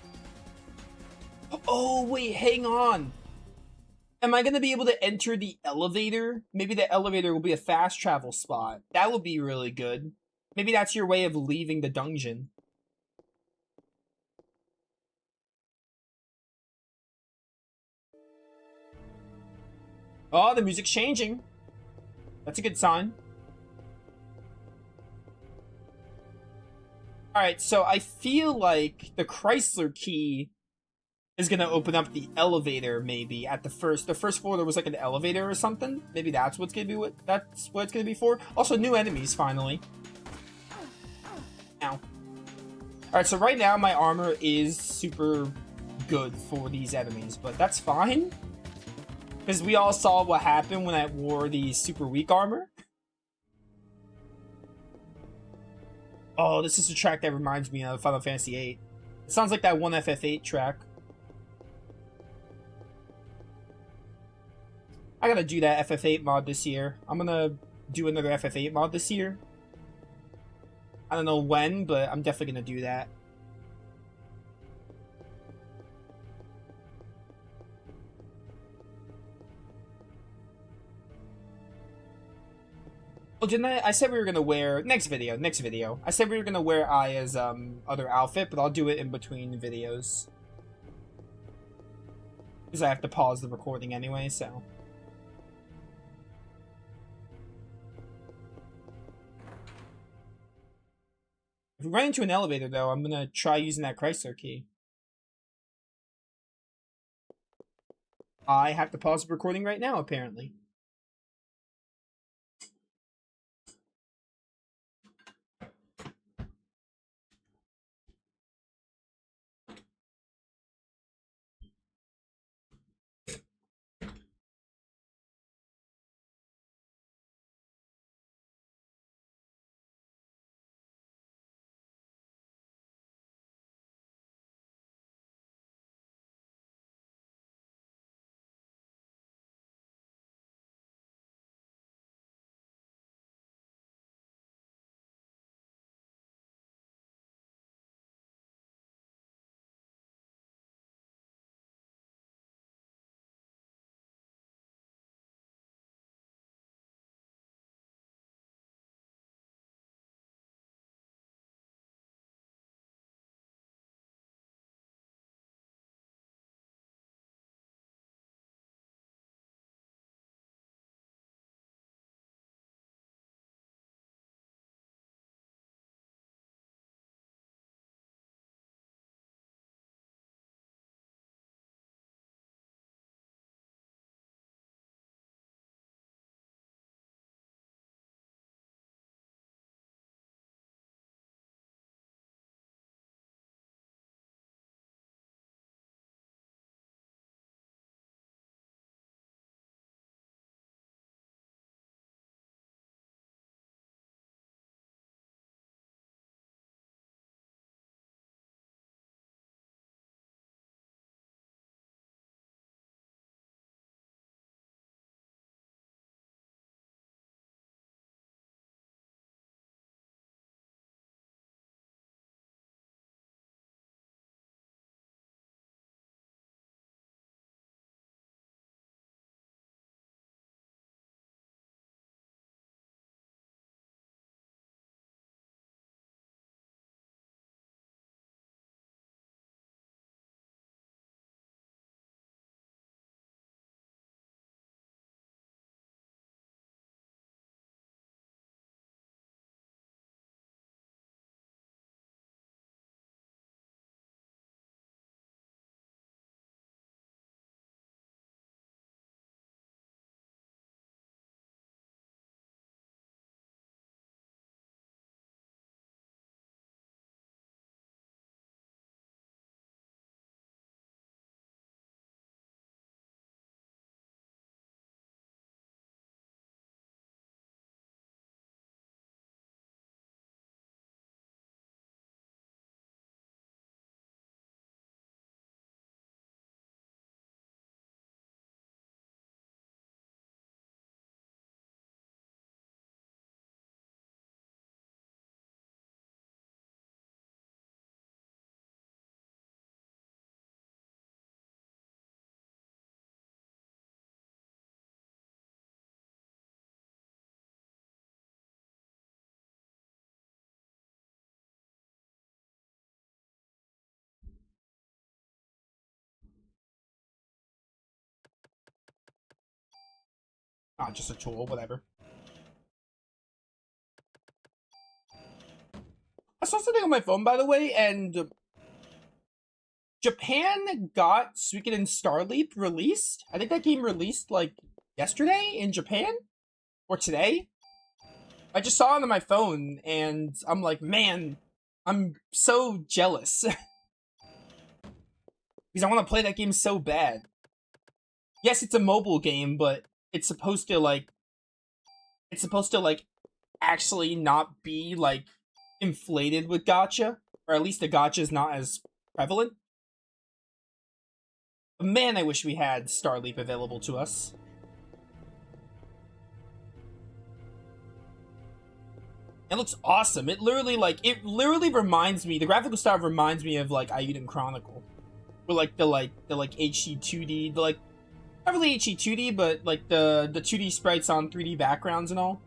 Oh, wait, hang on. Am I going to be able to enter the elevator? Maybe the elevator will be a fast travel spot. That would be really good. Maybe that's your way of leaving the dungeon. Oh, the music's changing. That's a good sign. Alright, so I feel like the Chrysler key is gonna open up the elevator, maybe, at the first floor there was like an elevator or something. Maybe that's what's gonna be that's what it's gonna be for. Also, new enemies, finally. Ow. Alright, so right now my armor is super good for these enemies, but that's fine. Because we all saw what happened when I wore the super weak armor. Oh, this is a track that reminds me of Final Fantasy VIII. It sounds like that one FF8 track. I gotta do that FF8 mod this year. I'm gonna do another FF8 mod this year. I don't know when, but I'm definitely gonna do that. Oh, didn't I said we were gonna wear next video. I said we were gonna wear Aya's other outfit, but I'll do it in between videos. Because I have to pause the recording anyway, so. If we run into an elevator though, I'm gonna try using that Chrysler key. I have to pause the recording right now, apparently. Ah, just a tool, whatever. I saw something on my phone, by the way, and Japan got Suikoden Starleap released. I think that game released, like, yesterday in Japan? Or today? I just saw it on my phone, and I'm like, man, I'm so jealous. Because I want to play that game so bad. Yes, it's a mobile game, but it's supposed to, like, actually not be, like, inflated with gacha. Or at least the gacha is not as prevalent. But man, I wish we had Starleap available to us. It looks awesome. It literally reminds me, the graphical style reminds me of, like, Ayuden Chronicle. With, like, the HD 2D, not really HD 2D, but, like, the 2D sprites on 3D backgrounds and all.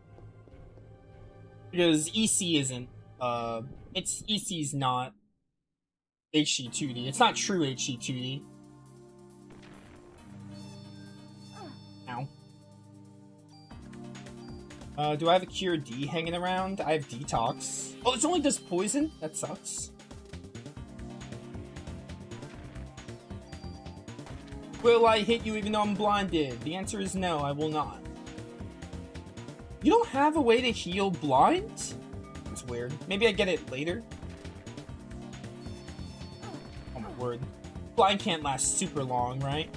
Because EC isn't, EC's not HD 2D. It's not true HD 2D. Ow. Do I have a Cure D hanging around? I have Detox. Oh, it's only does poison? That sucks. Will I hit you even though I'm blinded? The answer is no, I will not. You don't have a way to heal blind? That's weird. Maybe I get it later. Oh my word. Blind can't last super long, right?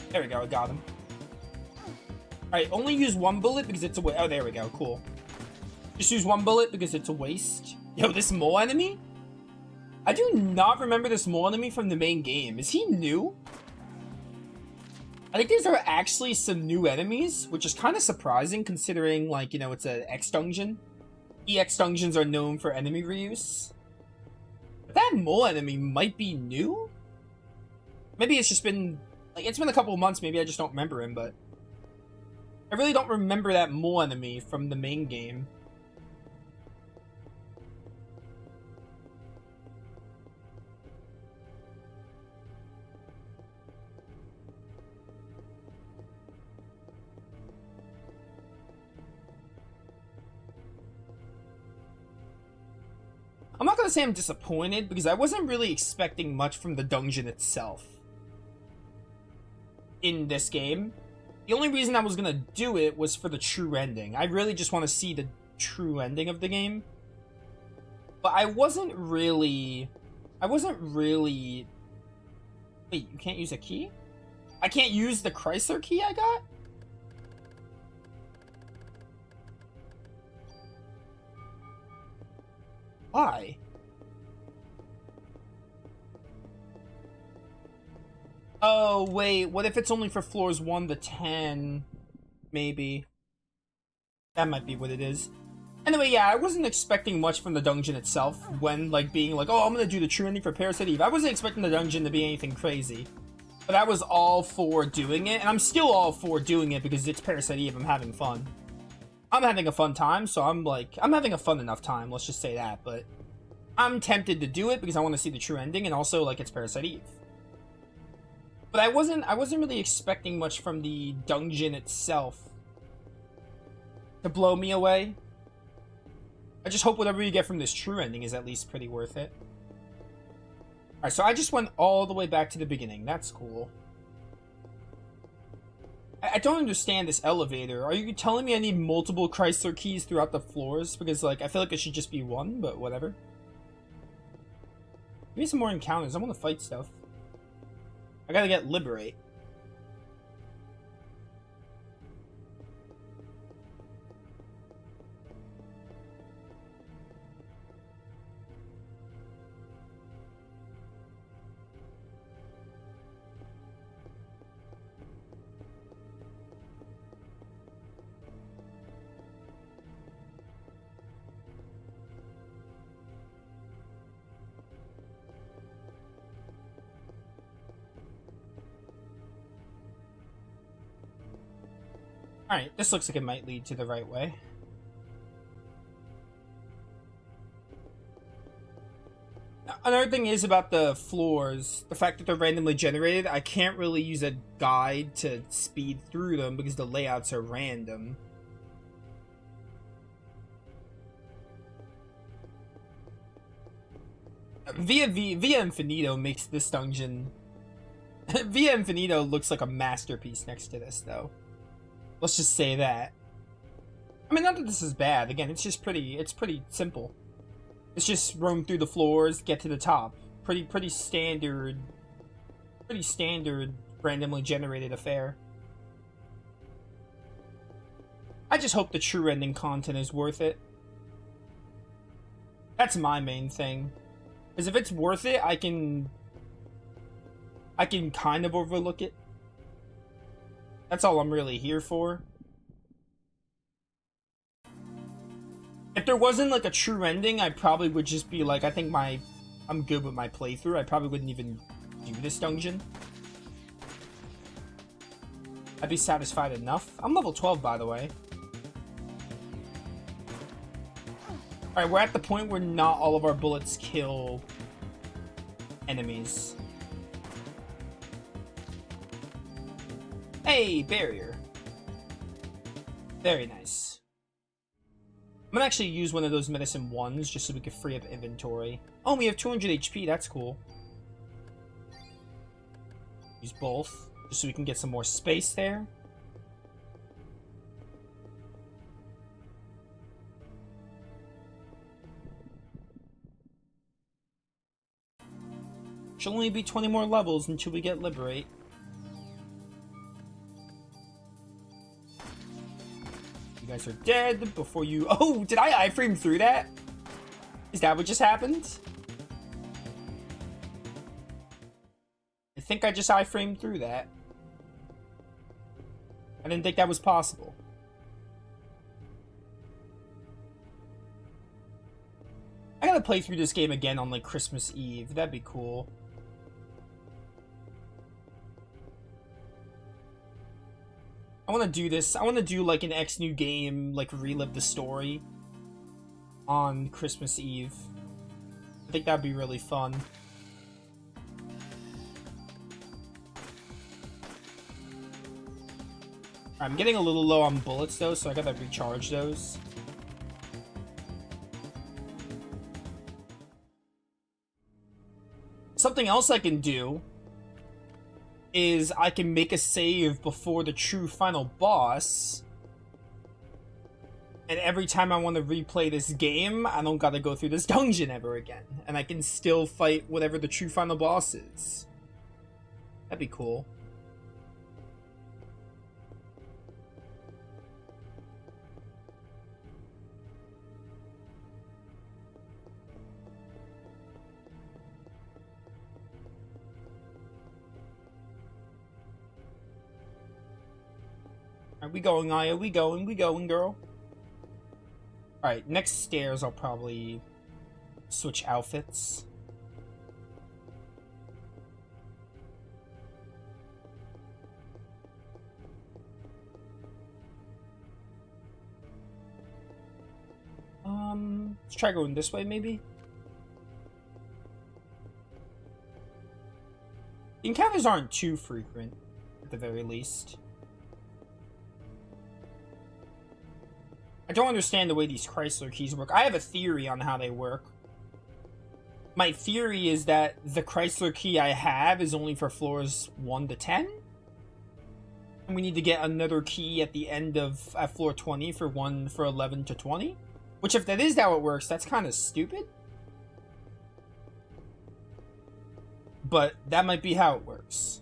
There we go, I got him. Alright, only use one bullet because it's a waste. Oh, there we go, cool. Just use one bullet because it's a waste. Yo, this mole enemy? I do not remember this mole enemy from the main game. Is he new? I think these are actually some new enemies, which is kind of surprising considering, like, you know, it's an X dungeon. EX dungeons are known for enemy reuse. But that mole enemy might be new? Maybe it's just been, like, it's been a couple of months, maybe I just don't remember him, but I really don't remember that mole enemy from the main game. I'm not gonna say I'm disappointed, because I wasn't really expecting much from the dungeon itself in this game. The only reason I was gonna do it was for the true ending. I really just want to see the true ending of the game. But I wasn't really... Wait, you can't use a key? I can't use the Chrysler key I got? Why? Oh, wait, what if it's only for floors 1 to 10? Maybe. That might be what it is. Anyway, yeah, I wasn't expecting much from the dungeon itself when, like, being like, oh, I'm gonna do the true ending for Parasite Eve. I wasn't expecting the dungeon to be anything crazy. But I was all for doing it, and I'm still all for doing it because it's Parasite Eve, I'm having fun. I'm having a fun time, so I'm having a fun enough time, let's just say that, but I'm tempted to do it because I want to see the true ending, and also, like, it's Parasite Eve. But I wasn't really expecting much from the dungeon itself to blow me away. I just hope whatever you get from this true ending is at least pretty worth it. Alright, so I just went all the way back to the beginning. That's cool. I don't understand this elevator. Are you telling me I need multiple Chrysler keys throughout the floors? Because, like, I feel like it should just be one, but whatever. Give me some more encounters. I want to fight stuff. I gotta get Liberate. Alright, this looks like it might lead to the right way. Another thing is about the floors, the fact that they're randomly generated, I can't really use a guide to speed through them because the layouts are random. Via Infinito makes this dungeon... Via Infinito looks like a masterpiece next to this, though. Let's just say that. I mean, not that this is bad. Again, it's just it's pretty simple. It's just roam through the floors, get to the top. Pretty standard randomly generated affair. I just hope the true ending content is worth it. That's my main thing. Because if it's worth it, I can kind of overlook it. That's all I'm really here for. If there wasn't like a true ending, I probably would just be like, I think I'm good with my playthrough. I probably wouldn't even do this dungeon. I'd be satisfied enough. I'm level 12, by the way. Alright, we're at the point where not all of our bullets kill enemies. Hey, barrier. Very nice. I'm gonna actually use one of those medicine ones just so we can free up inventory. Oh, we have 200 HP. That's cool. Use both just so we can get some more space there. Should only be 20 more levels until we get Liberate. You guys are dead before you... Oh, did I iframe through that? Is that what just happened? I think I just iframed through that. I didn't think that was possible. I gotta play through this game again on like Christmas Eve. That'd be cool. I want to do this. I want to do like an X new game, like relive the story on Christmas Eve. I think that'd be really fun. I'm getting a little low on bullets though, so I gotta recharge those. Something else I can do is I can make a save before the true final boss. And every time I want to replay this game, I don't gotta go through this dungeon ever again. And I can still fight whatever the true final boss is. That'd be cool. Alright, we going, Aya. We going, girl. Alright, next stairs I'll probably switch outfits. Let's try going this way, maybe? Encounters aren't too frequent, at the very least. I don't understand the way these Chrysler keys work. I have a theory on how they work. My theory is that the Chrysler key I have is only for floors 1 to 10. And we need to get another key at the end of at floor 20 for 11 to 20. Which, if that is how it works, that's kind of stupid. But that might be how it works.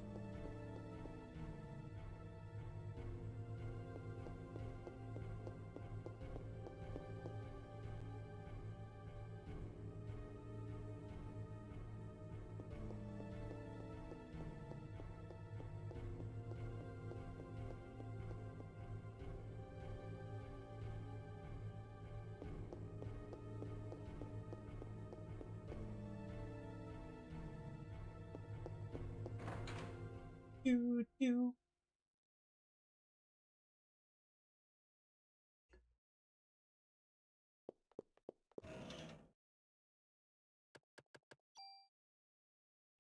Do, do.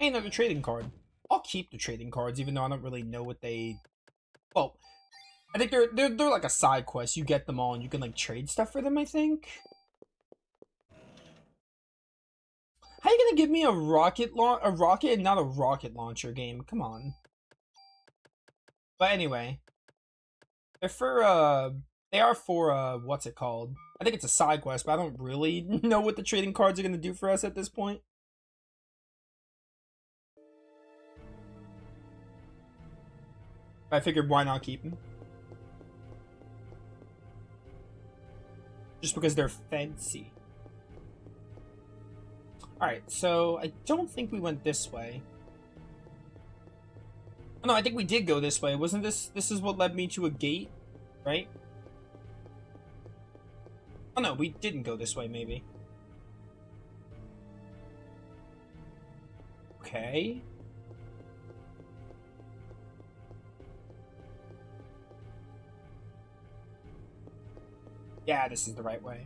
Hey, another trading card. I'll keep the trading cards, even though I don't really know what they... Well, I think they're like a side quest. You get them all, and you can, like, trade stuff for them, I think. How you gonna give me a rocket and not a rocket launcher game? Come on. But anyway, they're for they are for what's it called? I think it's a side quest, but I don't really know what the trading cards are gonna do for us at this point. I figured why not keep them? Just because they're fancy. Alright, so I don't think we went this way. Oh, no, I think we did go this way. Wasn't this is what led me to a gate, right? Oh no, we didn't go this way, maybe. Okay. Yeah, this is the right way.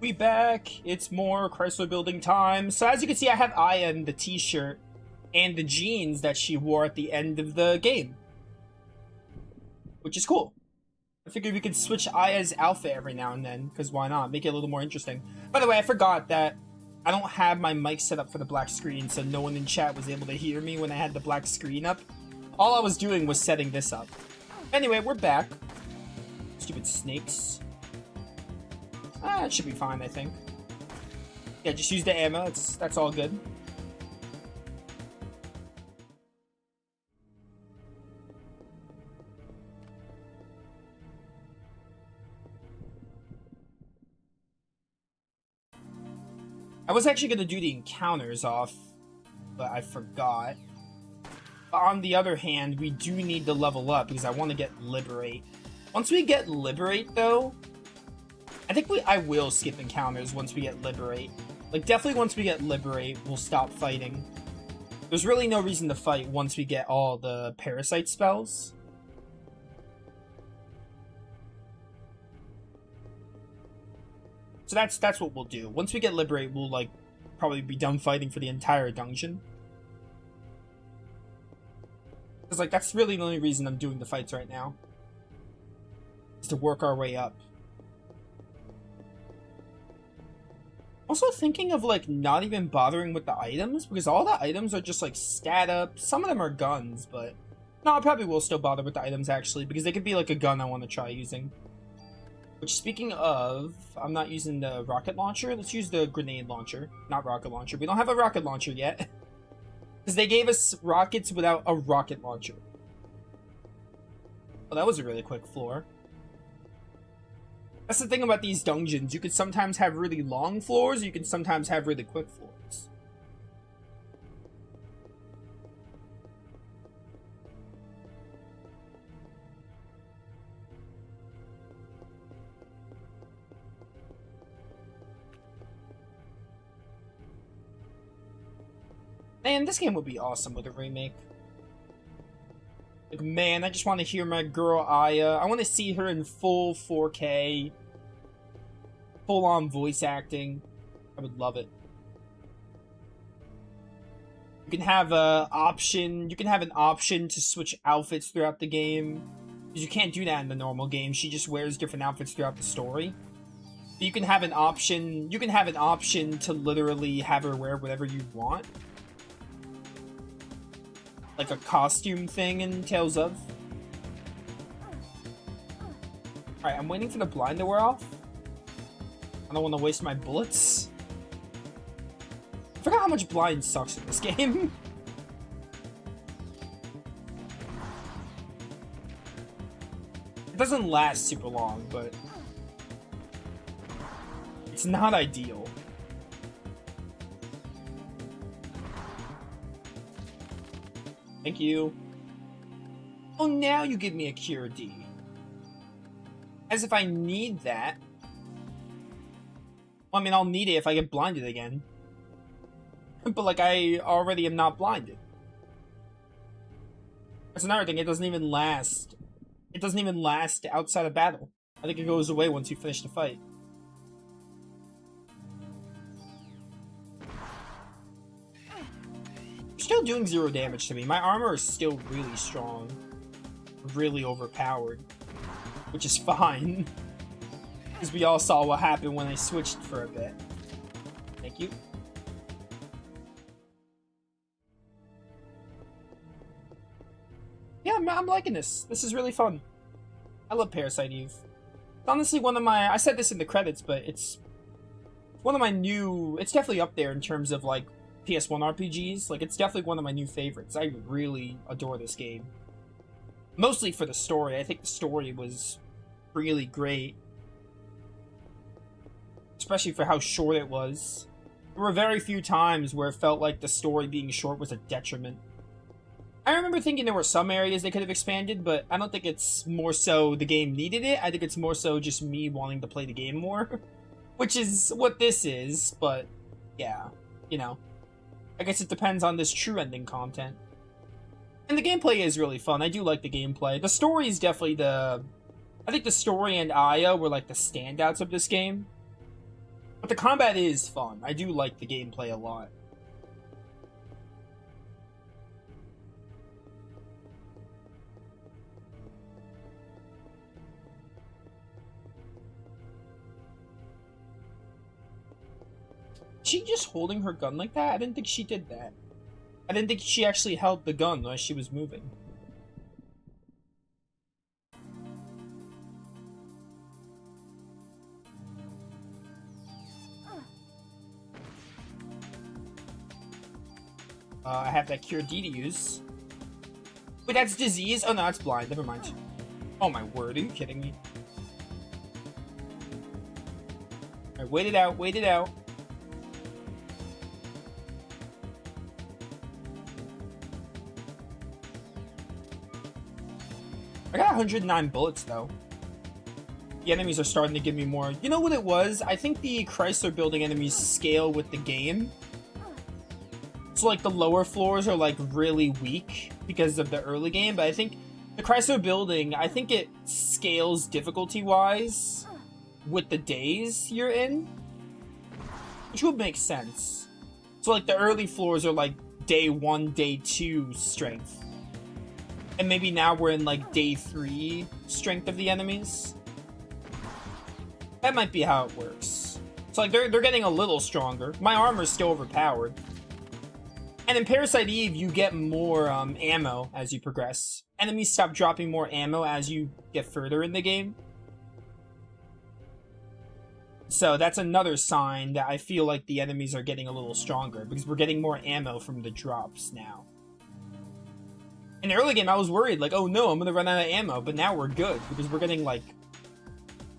We back. It's more Chrysler building time. So as you can see, I have Aya in the t-shirt and the jeans that she wore at the end of the game, which is cool. I figured we could switch Aya's outfit every now and then, because why not? Make it a little more interesting. By the way, I forgot that I don't have my mic set up for the black screen, so no one in chat was able to hear me when I had the black screen up. All I was doing was setting this up. Anyway, we're back. Stupid snakes. It should be fine, I think. Yeah, just use the ammo. That's all good. I was actually going to do the encounters off, but I forgot. But on the other hand, we do need to level up because I want to get Liberate. Once we get Liberate, though, I think I will skip encounters once we get Liberate. Like, definitely once we get Liberate, we'll stop fighting. There's really no reason to fight once we get all the Parasite spells. So that's what we'll do. Once we get Liberate, we'll, like, probably be done fighting for the entire dungeon. Because, like, that's really the only reason I'm doing the fights right now. Is to work our way up. Also thinking of, like, not even bothering with the items, because all the items are just, like, stat up. Some of them are guns, but... No, I probably will still bother with the items, actually, because they could be, like, a gun I want to try using. Which, speaking of, I'm not using the rocket launcher. Let's use the grenade launcher, not rocket launcher. We don't have a rocket launcher yet. Because they gave us rockets without a rocket launcher. Oh, that was a really quick floor. That's the thing about these dungeons. You could sometimes have really long floors, or you can sometimes have really quick floors. Man, this game would be awesome with a remake. Like, man, I just want to hear my girl Aya. I want to see her in full 4K. Full-on voice acting. I would love it. You can have a option. You can have an option to switch outfits throughout the game. Because you can't do that in the normal game. She just wears different outfits throughout the story. But you can have an option. You can have an option to literally have her wear whatever you want. Like a costume thing in Tales of. Alright, I'm waiting for the blind to wear off. I don't want to waste my bullets. I forgot how much blind sucks in this game. It doesn't last super long, but it's not ideal. Thank you. Oh, now you give me a Cure D. As if I need that. Well, I mean, I'll need it if I get blinded again. But, like, I already am not blinded. That's another thing, it doesn't even last. It doesn't even last outside of battle. I think it goes away once you finish the fight. Still doing 0 damage to me. My armor is still really strong. Really overpowered. Which is fine. Because we all saw what happened when I switched for a bit. Thank you. Yeah, I'm liking this. This is really fun. I love Parasite Eve. It's honestly one of my... I said this in the credits, but it's one of my new... It's definitely up there in terms of, like, PS1 RPGs. Like, it's definitely one of my new favorites. I really adore this game. Mostly for the story. I think the story was really great. Especially for how short it was. There were very few times where it felt like the story being short was a detriment. I remember thinking there were some areas they could have expanded, but I don't think it's more so the game needed it. I think it's more so just me wanting to play the game more. Which is what this is, but yeah, you know. I guess it depends on this true ending content. And the gameplay is really fun. I do like the gameplay. The story is definitely the... I think the story and Aya were like the standouts of this game. But the combat is fun. I do like the gameplay a lot. She just holding her gun like that? I didn't think she did that. I didn't think she actually held the gun while she was moving. I have that Cure D to use. Wait, that's disease? Oh no, that's blind. Never mind. Oh my word, are you kidding me? Alright, wait it out, wait it out. I got 109 bullets, though. The enemies are starting to give me more. You know what it was? I think the Chrysler building enemies scale with the game. So, like, the lower floors are, like, really weak because of the early game. But I think the Chrysler building, I think it scales difficulty-wise with the days you're in. Which would make sense. So, like, the early floors are, like, day 1, day 2 strength. And maybe now we're in, like, day 3 strength of the enemies. That might be how it works. So, like, they're getting a little stronger. My armor's still overpowered. And in Parasite Eve, you get more ammo as you progress. Enemies stop dropping more ammo as you get further in the game. So that's another sign that I feel like the enemies are getting a little stronger, because we're getting more ammo from the drops now. In the early game, I was worried, like, oh no, I'm gonna run out of ammo, but now we're good, because we're getting, like,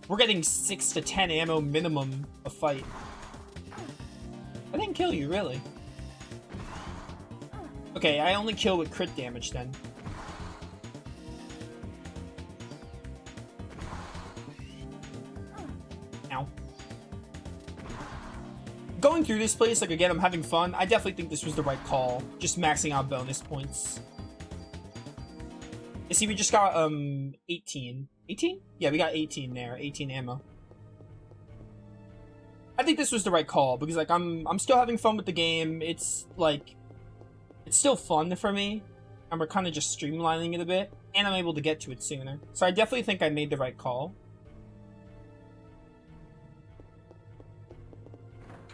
We're getting 6 to 10 ammo minimum a fight. I didn't kill you, really. Okay, I only kill with crit damage then. Ow. Going through this place, like, again, I'm having fun. I definitely think this was the right call. Just maxing out bonus points. You see, we just got, 18. 18? Yeah, we got 18 there. 18 ammo. I think this was the right call, because, like, I'm still having fun with the game. It's, like, it's still fun for me, and we're kind of just streamlining it a bit, and I'm able to get to it sooner. So I definitely think I made the right call.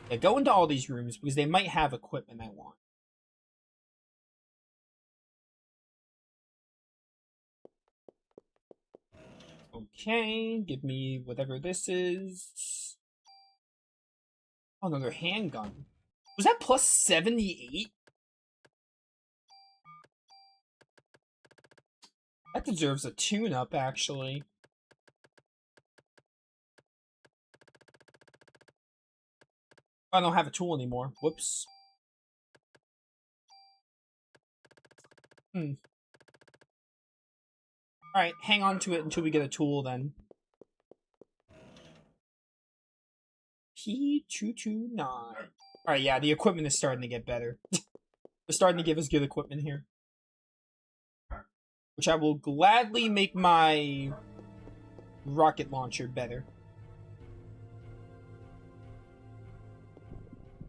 Yeah, go into all these rooms, because they might have equipment I want. Okay, give me whatever this is. Oh, another handgun. Was that plus 78? That deserves a tune-up, actually. I don't have a tool anymore. Whoops. Alright, hang on to it until we get a tool, then. P229. Alright, yeah, the equipment is starting to get better. They're starting to give us good equipment here. Which I will gladly make my rocket launcher better.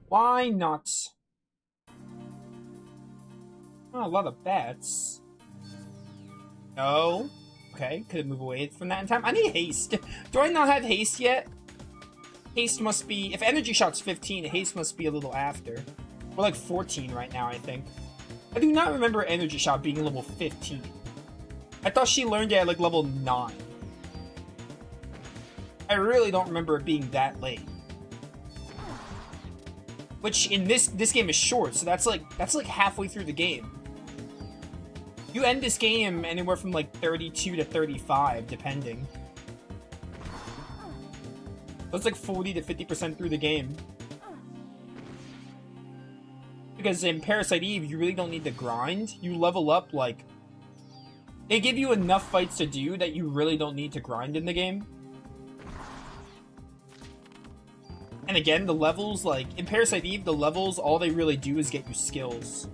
Why not? Oh, a lot of bats. No. Okay, couldn't move away from that in time. I need haste. Do I not have haste yet? Haste must be... If energy shot's 15, haste must be a little after. We're like 14 right now, I think. I do not remember energy shot being level 15. I thought she learned it at like level 9. I really don't remember it being that late. Which in this game is short, so that's like halfway through the game. You end this game anywhere from like 32 to 35, depending. That's like 40 to 50% through the game. Because in Parasite Eve, you really don't need to grind. You level up, like... They give you enough fights to do that you really don't need to grind in the game. And again, the levels, like... In Parasite Eve, the levels, all they really do is get you skills.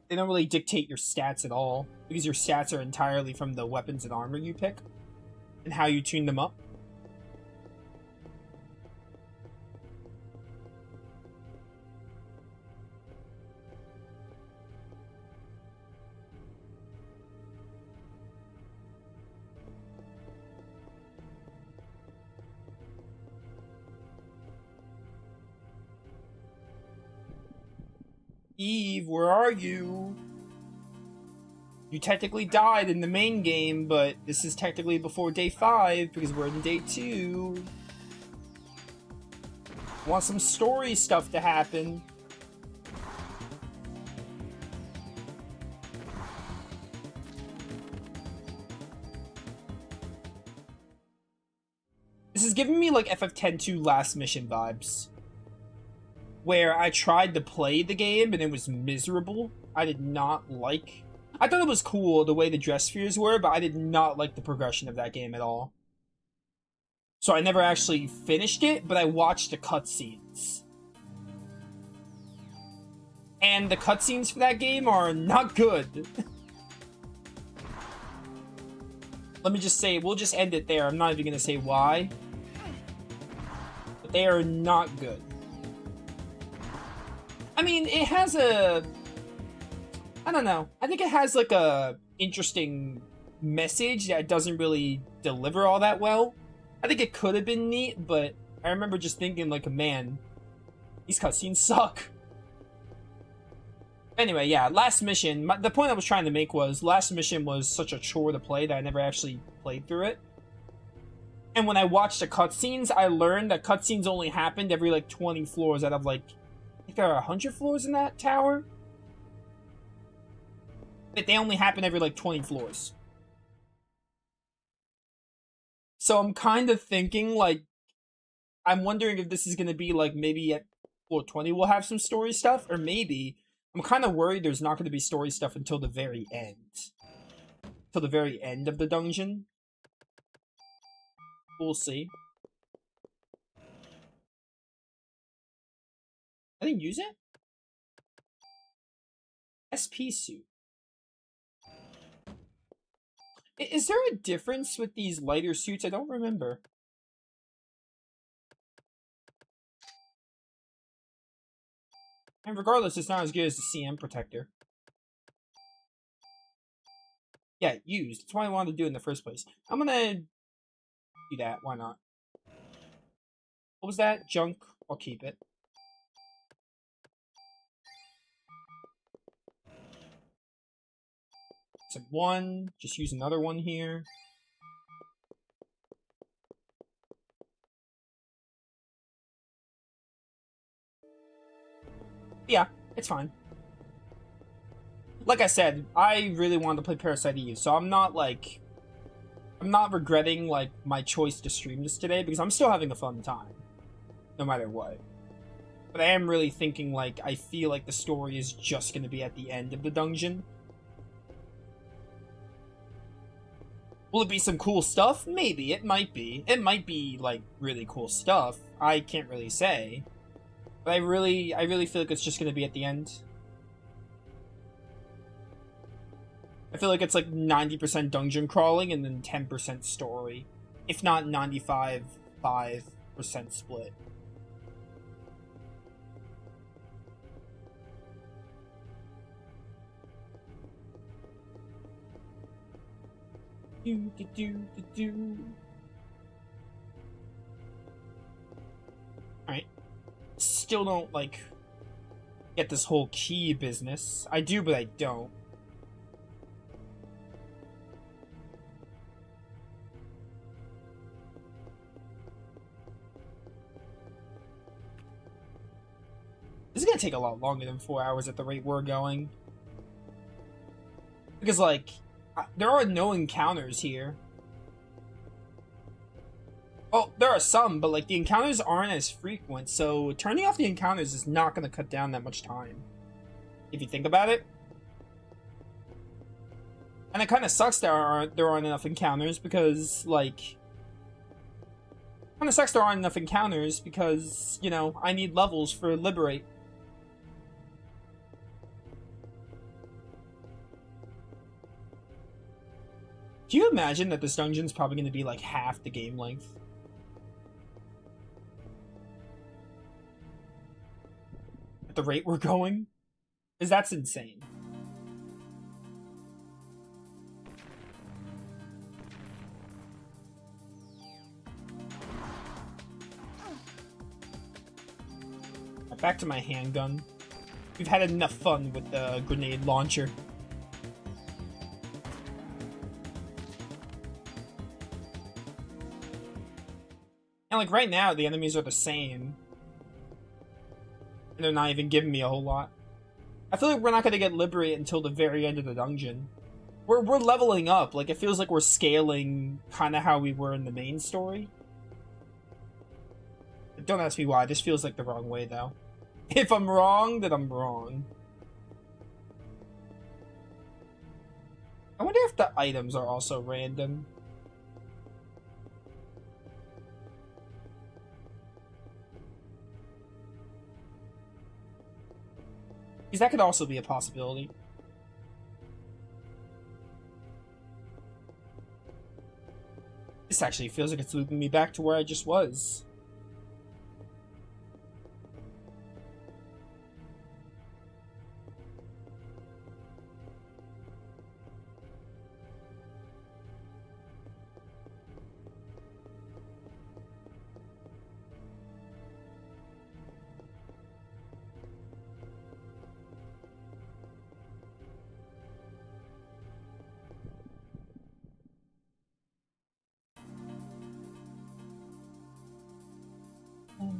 They don't really dictate your stats at all. Because your stats are entirely from the weapons and armor you pick. And how you tune them up. Eve, where are you? You technically died in the main game, but this is technically before day 5 because we're in day 2. Want some story stuff to happen. This is giving me like FF10-2 last mission vibes. Where I tried to play the game and it was miserable. I did not like... I thought it was cool the way the dress spheres were, but I did not like the progression of that game at all. So I never actually finished it, but I watched the cutscenes. And the cutscenes for that game are not good. Let me just say, we'll just end it there. I'm not even going to say why. But they are not good. I mean, it has a... I don't know. I think it has, like, a interesting message that doesn't really deliver all that well. I think it could have been neat, but I remember just thinking, like, man, these cutscenes suck. Anyway, yeah, last mission. The point I was trying to make was, last mission was such a chore to play that I never actually played through it. And when I watched the cutscenes, I learned that cutscenes only happened every, like, 20 floors out of, like, I think there are 100 floors in that tower. But they only happen every, like, 20 floors. So I'm kind of thinking, like, I'm wondering if this is going to be, like, maybe at floor 20 we'll have some story stuff, or maybe I'm kind of worried there's not going to be story stuff until the very end. Till the very end of the dungeon. We'll see. I didn't use it? SP suit. Is there a difference with these lighter suits? I don't remember. And regardless, it's not as good as the CM protector. Yeah, used. That's why I wanted to do it in the first place. I'm gonna do that. Why not? What was that? Junk. I'll keep it. It's a 1. Just use another one here. Yeah, it's fine. Like I said, I really wanted to play Parasite EU, so I'm not regretting, like, my choice to stream this today, because I'm still having a fun time. No matter what. But I am really thinking, like, I feel like the story is just going to be at the end of the dungeon. Will it be some cool stuff? Maybe. It might be. It might be, like, really cool stuff. I can't really say. But I really feel like it's just going to be at the end. I feel like it's like 90% dungeon crawling and then 10% story. If not 95-5% split. Alright. Still don't, like, get this whole key business. I do, but I don't. This is gonna take a lot longer than 4 hours at the rate we're going. Because, like, there are no encounters here. Oh, there are some, but, like, the encounters aren't as frequent, so turning off the encounters is not gonna cut down that much time. If you think about it. And it kind of sucks there aren't enough encounters because, like... Kind of sucks there aren't enough encounters because, you know, I need levels for Liberate. Can you imagine that this dungeon's probably going to be like half the game length? At the rate we're going? Because that's insane. Back to my handgun. We've had enough fun with the grenade launcher. And, like, right now, the enemies are the same. And they're not even giving me a whole lot. I feel like we're not going to get Liberate until the very end of the dungeon. We're leveling up. Like, it feels like we're scaling kind of how we were in the main story. Don't ask me why. This feels like the wrong way, though. If I'm wrong, then I'm wrong. I wonder if the items are also random. Because that could also be a possibility. This actually feels like it's looping me back to where I just was.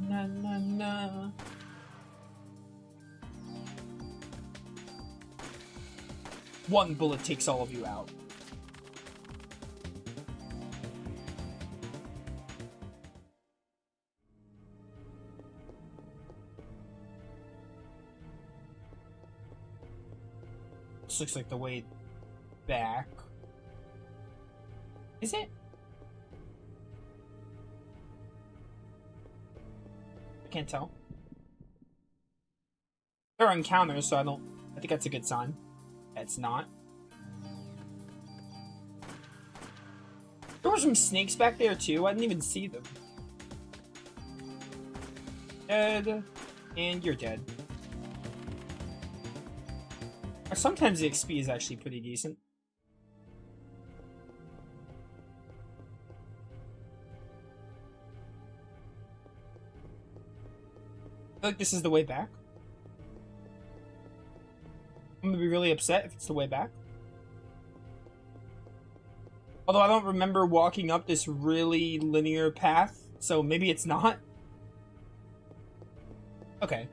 Na, na, na. One bullet takes all of you out. looks like the way back. Is it? I can't tell. There are encounters, so I think that's a good sign. It's not. There were some snakes back there too. I didn't even see them. Dead. And you're dead. Sometimes the XP is actually pretty decent. I feel like this is the way back. I'm gonna be really upset if it's the way back. Although I don't remember walking up this really linear path, so maybe it's not. Okay.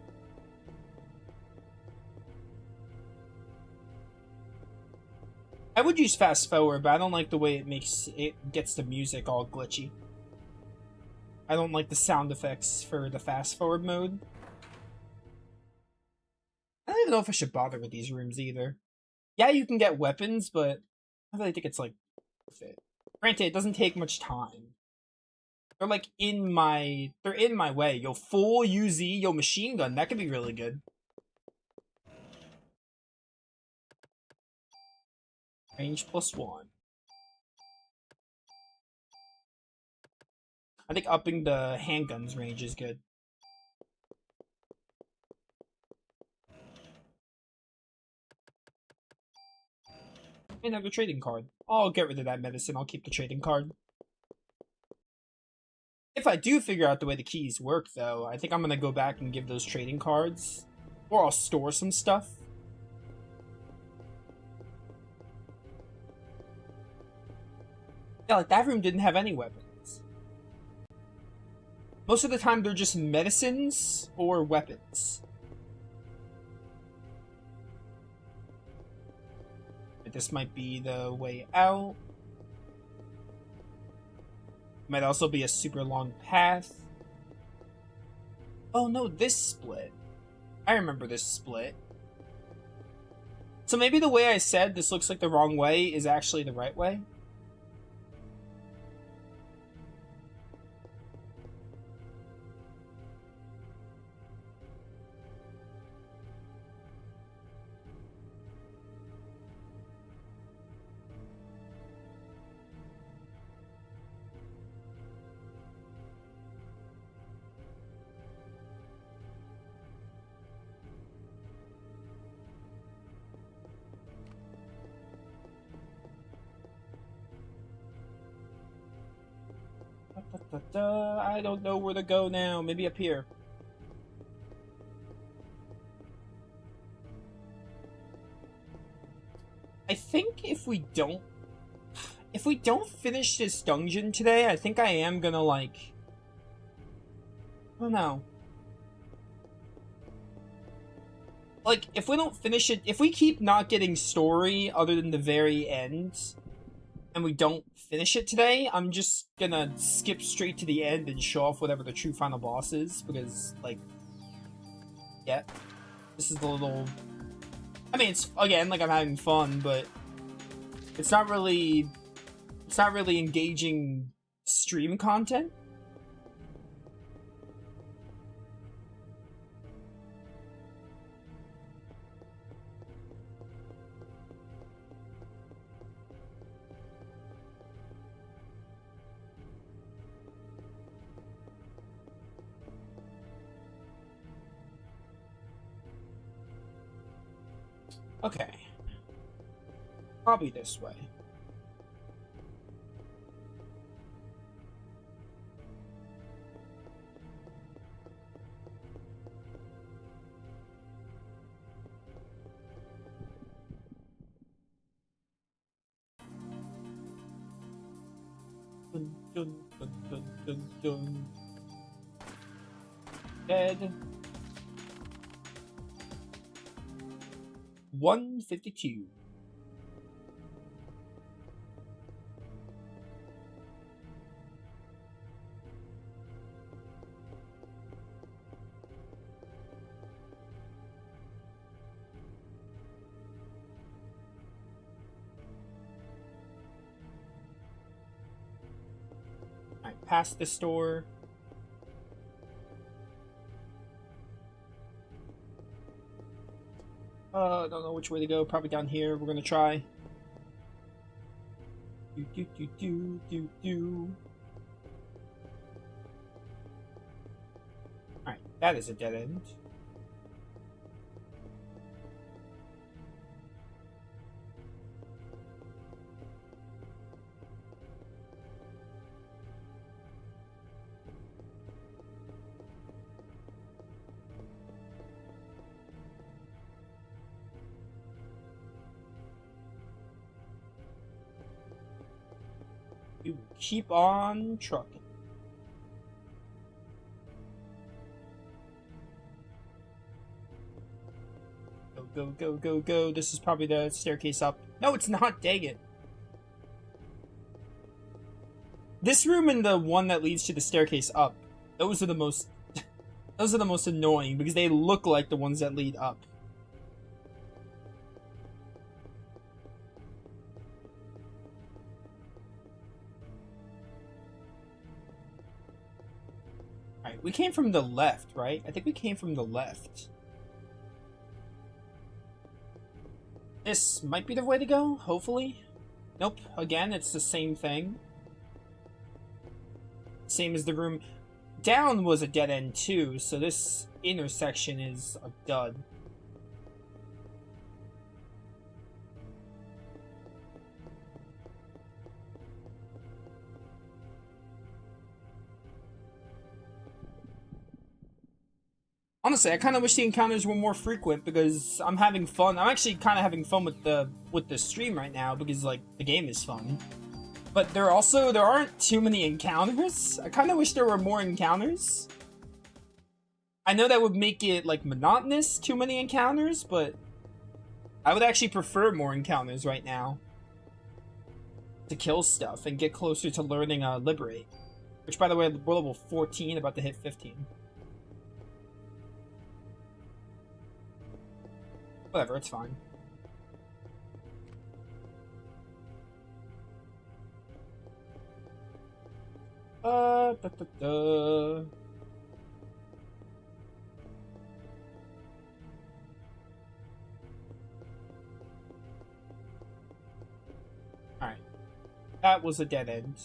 I would use fast forward, but I don't like the way it gets the music all glitchy. I don't like the sound effects for the fast forward mode. I don't even know if I should bother with these rooms either. Yeah, you can get weapons, but I really think it's like worth it. Granted, it doesn't take much time. They're like they're in my way. Yo, full UZ, yo, machine gun, that could be really good. Range +1. I think upping the handguns range is good. Another trading card. I'll get rid of that medicine. I'll keep the trading card. If I do figure out the way the keys work, though, I think I'm going to go back and give those trading cards. Or I'll store some stuff. Yeah, like that room didn't have any weapons. Most of the time, they're just medicines or weapons. But this might be the way out. Might also be a super long path. Oh no, this split. I remember this split. So maybe the way I said this looks like the wrong way is actually the right way. I don't know where to go now. Maybe up here. I think if we don't finish this dungeon today, I think I am gonna like, I don't know. Like, if we don't finish it, if we keep not getting story other than the very end, and we don't finish it today, I'm just gonna skip straight to the end and show off whatever the true final boss is, because, like, yeah, this is the little, I mean, it's, again, like, I'm having fun, but it's not really engaging stream content. Okay. Probably this way. Dun, dun, dun, dun, dun, dun. Dead. 152. past this door. I don't know which way to go. Probably down here. We're gonna try. Do do do do do do. All right, that is a dead end. You keep on trucking. Go, go, go, go, go. This is probably the staircase up. No, it's not. Dang it. This room and the one that leads to the staircase up, those are the most those are the most annoying because they look like the ones that lead up. Alright, we came from the left, right? I think we came from the left. This might be the way to go, hopefully. Nope, again, it's the same thing. Same as the room. Down was a dead end too, so this intersection is a dud. Honestly, I kind of wish the encounters were more frequent because I'm having fun. I'm actually kind of having fun with the stream right now because like the game is fun. But there aren't too many encounters. I kind of wish there were more encounters. I know that would make it like monotonous, too many encounters, but I would actually prefer more encounters right now to kill stuff and get closer to learning Liberate. Which, by the way, we're level 14, about to hit 15. Whatever, it's fine. Da, da, da. Alright. That was a dead end.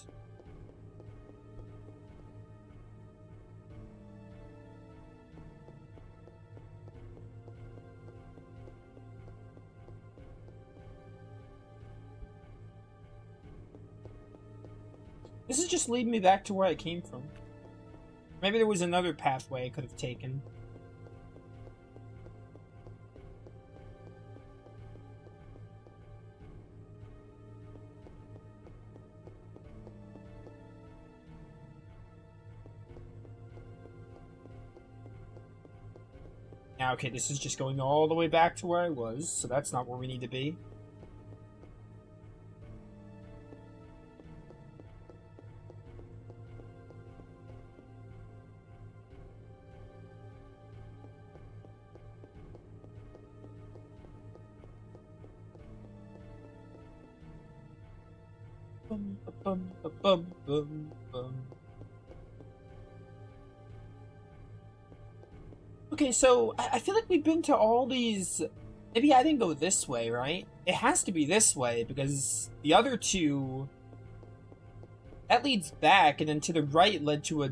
This is just leading me back to where I came from. Maybe there was another pathway I could have taken. Now, okay, this is just going all the way back to where I was, so that's not where we need to be. Bum, bum, bum, bum, bum. Okay, so I feel like we've been to all these. Maybe I didn't go this way, right? It has to be this way because the other two that leads back, and then to the right led to a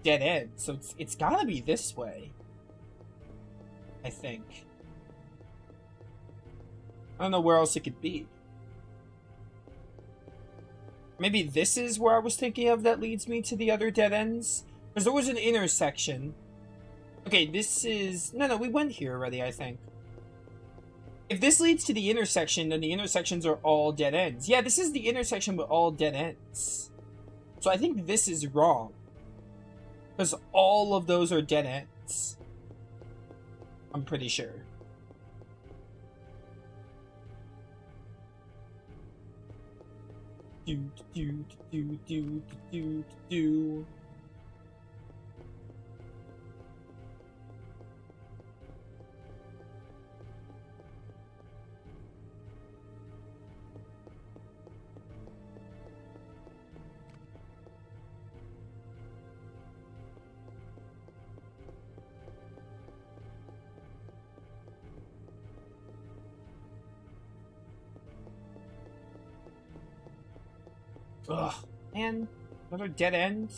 dead end. So it's gotta be this way, I think. I don't know where else it could be. Maybe this is where I was thinking of that leads me to the other dead ends? Because there was an intersection. Okay, this is... No, we went here already, I think. If this leads to the intersection, then the intersections are all dead ends. Yeah, this is the intersection with all dead ends. So I think this is wrong. Because all of those are dead ends. I'm pretty sure. Do. Ugh, man. Another dead end?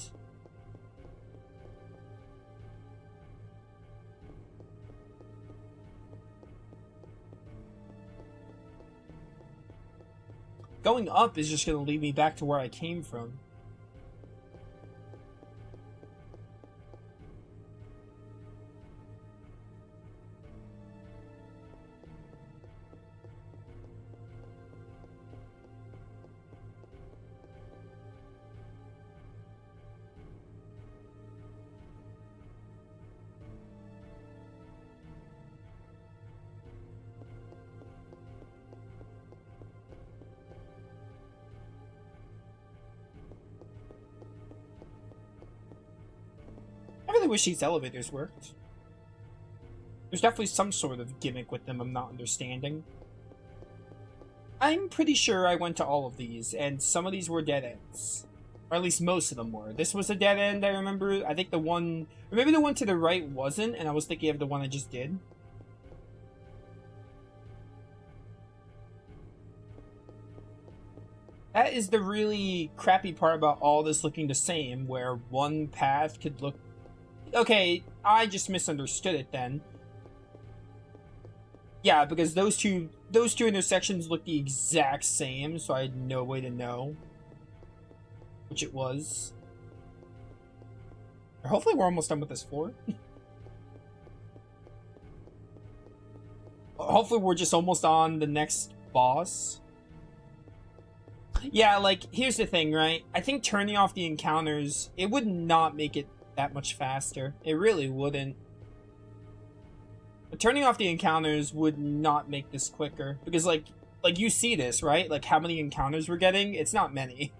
Going up is just gonna lead me back to where I came from. I really wish these elevators worked. There's definitely some sort of gimmick with them I'm not understanding. I'm pretty sure I went to all of these, and some of these were dead ends. Or at least most of them were. This was a dead end, I remember. I think the one... Or maybe the one to the right wasn't, and I was thinking of the one I just did. That is the really crappy part about all this looking the same, where one path could look... Okay, I just misunderstood it then. Yeah, because those two intersections look the exact same, so I had no way to know which it was. Hopefully we're almost done with this floor. Hopefully we're just almost on the next boss. Yeah, like, here's the thing, right? I think turning off the encounters, it would not make it that much faster. It really wouldn't. But turning off the encounters would not make this quicker. Because, like you see this, right? Like, how many encounters we're getting? It's not many.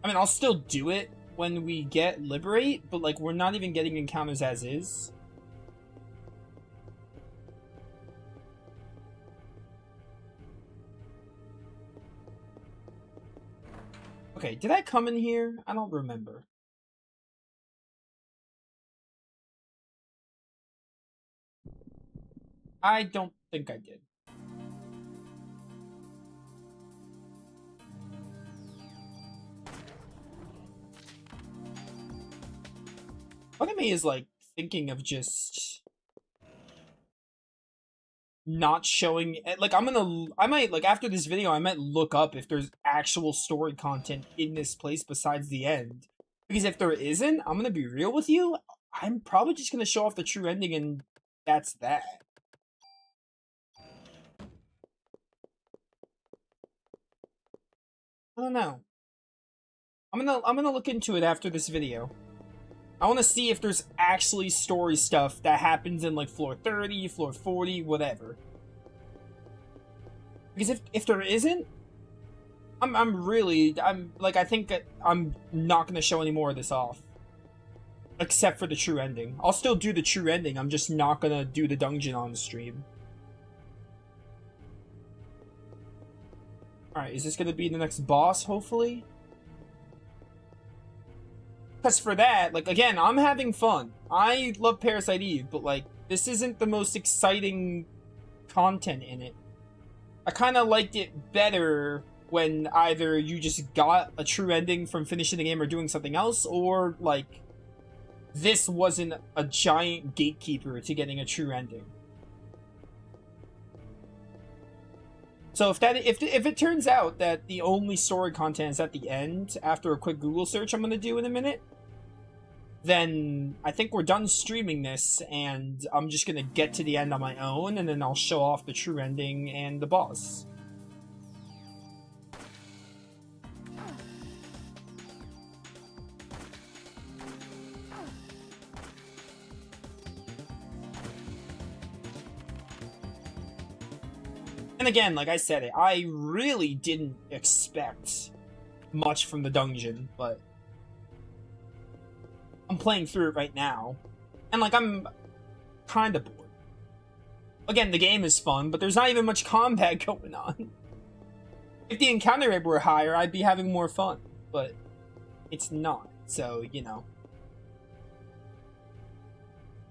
I mean, I'll still do it when we get Liberate, but, like, we're not even getting encounters as is. Okay, did I come in here? I don't remember. I don't think I did. Part of me is, like, thinking of just not showing, like, I might, like, after this video, I might look up if there's actual story content in this place besides the end. Because if there isn't, I'm gonna be real with you, I'm probably just gonna show off the true ending and that's that. I don't know. I'm gonna look into it after this video. I want to see if there's actually story stuff that happens in, like, floor 30, floor 40, whatever. Because if there isn't, I'm like, I think that I'm not going to show any more of this off. Except for the true ending. I'll still do the true ending, I'm just not going to do the dungeon on the stream. Alright, is this going to be the next boss, hopefully? Because for that, like, again, I'm having fun. I love Parasite Eve, but, like, this isn't the most exciting content in it. I kind of liked it better when either you just got a true ending from finishing the game or doing something else, or, like, this wasn't a giant gatekeeper to getting a true ending. So if it turns out that the only story content is at the end, after a quick Google search I'm going to do in a minute, then I think we're done streaming this, and I'm just going to get to the end on my own, and then I'll show off the true ending and the boss. And again, like I said, I really didn't expect much from the dungeon, but I'm playing through it right now, and, like, I'm kind of bored. Again, the game is fun, but there's not even much combat going on. If the encounter rate were higher, I'd be having more fun, but it's not, so, you know.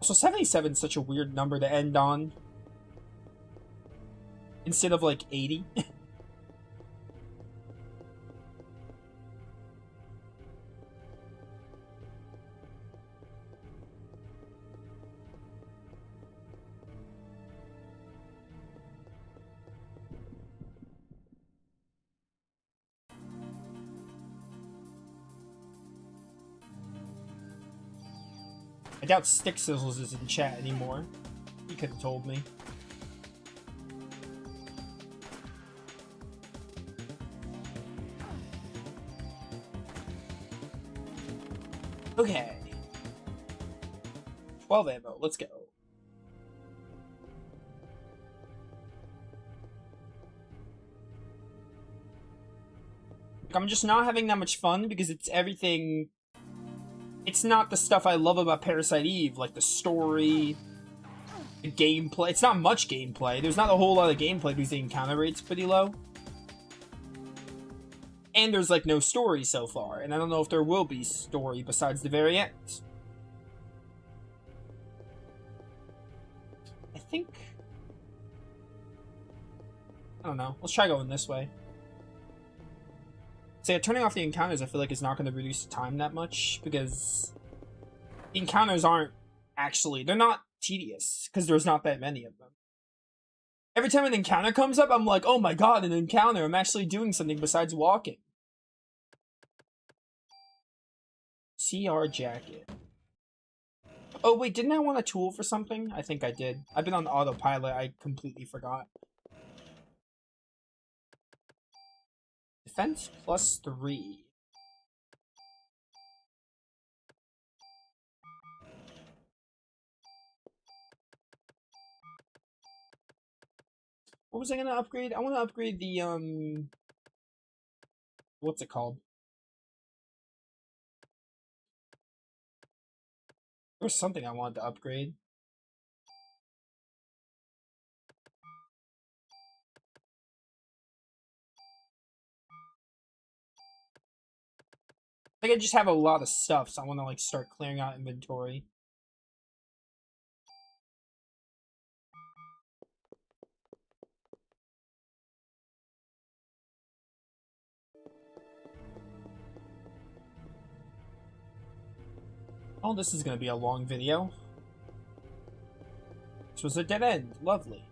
So 77 is such a weird number to end on. instead of like 80. I doubt Stick Sizzles is in chat anymore. He could have told me. Okay. 12 ammo, let's go. I'm just not having that much fun because it's everything... It's not the stuff I love about Parasite Eve, like the story, the gameplay. It's not much gameplay. There's not a whole lot of gameplay because the encounter rate's pretty low. And there's like no story so far, and I don't know if there will be story besides the very end. I think... I don't know. Let's try going this way. So yeah, turning off the encounters I feel like is not going to reduce the time that much, because the encounters aren't actually... They're not tedious, because there's not that many of them. Every time an encounter comes up, I'm like, oh my god, an encounter! I'm actually doing something besides walking. CR jacket. Oh wait, didn't I want a tool for something? I think I did. I've been on autopilot, I completely forgot. Defense +3. What was I gonna upgrade? I want to upgrade the, what's it called? There was something I wanted to upgrade. I think I just have a lot of stuff, so I want to like start clearing out inventory. Oh, this is going to be a long video. This was a dead end. Lovely.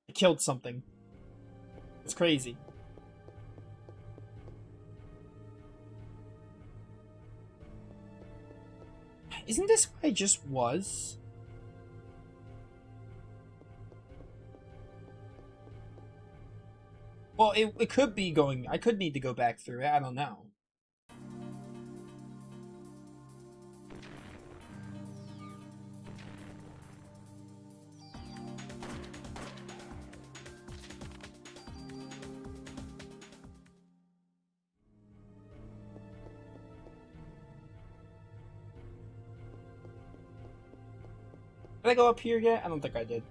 I killed something. It's crazy. Isn't this what I just was? Well, it could be going... I could need to go back through it. I don't know. Did I go up here yet? I don't think I did.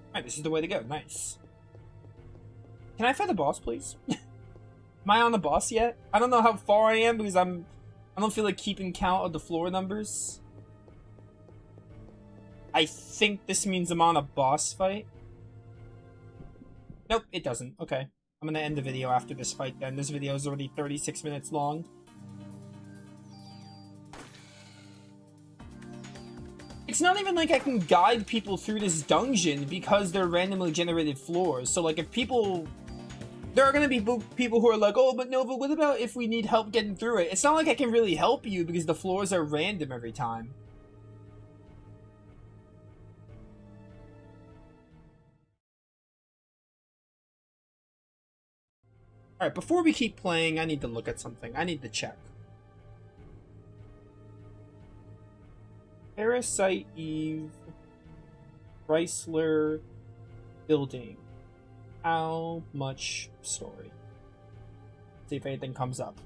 Alright, this is the way to go. Nice. Can I fight the boss, please? Am I on the boss yet? I don't know how far I am because I don't feel like keeping count of the floor numbers. I think this means I'm on a boss fight. Nope, it doesn't. Okay. I'm gonna end the video after this fight then. This video is already 36 minutes long. It's not even like I can guide people through this dungeon because they're randomly generated floors. So like if people... There are gonna be people who are like, oh, but Nova, what about if we need help getting through it? It's not like I can really help you because the floors are random every time. Alright, before we keep playing, I need to look at something. I need to check. Parasite Eve, Chrysler building. How much story? See if anything comes up.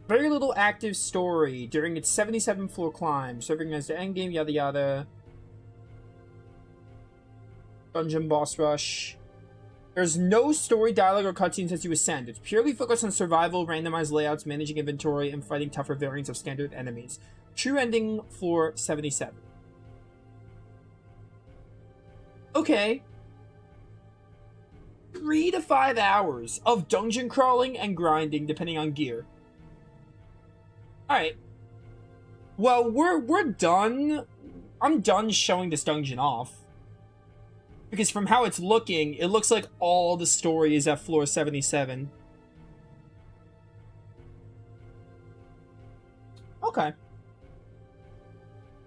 Very little active story during its 77 floor climb, serving as the endgame, yada yada. Dungeon boss rush. There's no story, dialogue, or cutscenes as you ascend. It's purely focused on survival, randomized layouts, managing inventory, and fighting tougher variants of standard enemies. True ending, floor 77. Okay. 3 to 5 hours of dungeon crawling and grinding, depending on gear. Alright. Well, we're done. I'm done showing this dungeon off. Because from how it's looking, it looks like all the story is at floor 77. Okay.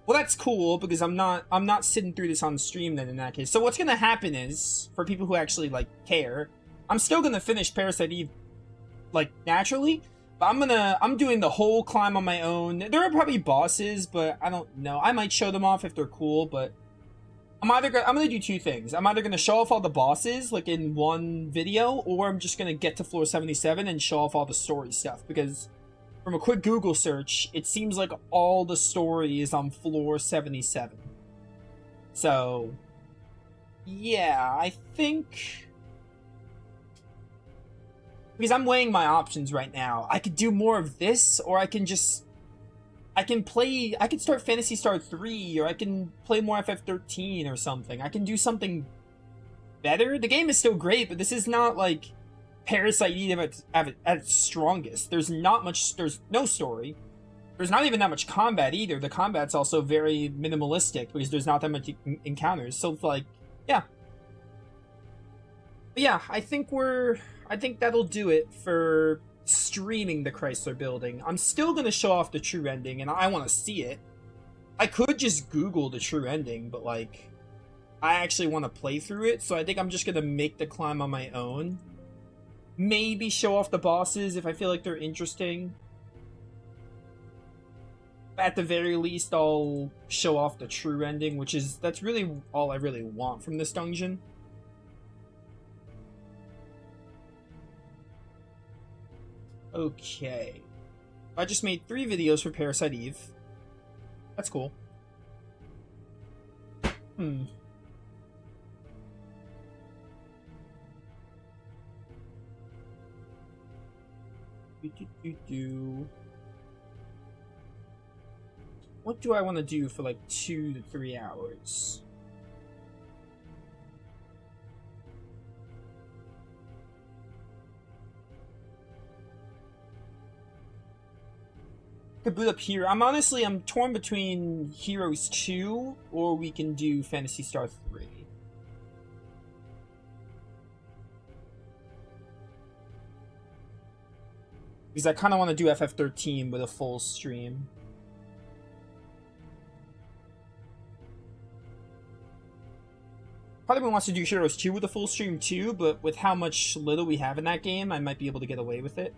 Well, that's cool, because I'm not sitting through this on stream then in that case. So what's gonna happen is, for people who actually, like, care, I'm still gonna finish Parasite Eve, like, naturally. But I'm doing the whole climb on my own. There are probably bosses, but I don't know. I might show them off if they're cool, but I'm gonna do two things. I'm either gonna show off all the bosses, like, in one video, or I'm just gonna get to floor 77 and show off all the story stuff, because from a quick Google search, it seems like all the story is on floor 77. So, yeah, I think, because I'm weighing my options right now. I could do more of this, or I can start Phantasy Star 3, or I can play more FF13 or something. I can do something better. The game is still great, but this is not, like, Parasite Eve at its strongest. There's no story. There's not even that much combat either. The combat's also very minimalistic, because there's not that much encounters. So, like, yeah. But yeah, I think that'll do it for streaming the Chrysler building. I'm still gonna show off the true ending, and I want to see it. I could just Google the true ending, but, like, I actually want to play through it, so I think I'm just gonna make the climb on my own. Maybe show off the bosses if I feel like they're interesting. At the very least, I'll show off the true ending, that's really all I really want from this dungeon. Okay. I just made 3 videos for Parasite Eve. That's cool. What do I want to do for like 2 to 3 hours? Could boot up here. I'm torn between Heroes 2 or we can do Phantasy Star 3. Because I kind of want to do FF13 with a full stream. Part of me wants to do Heroes 2 with a full stream too, but with how much little we have in that game, I might be able to get away with it.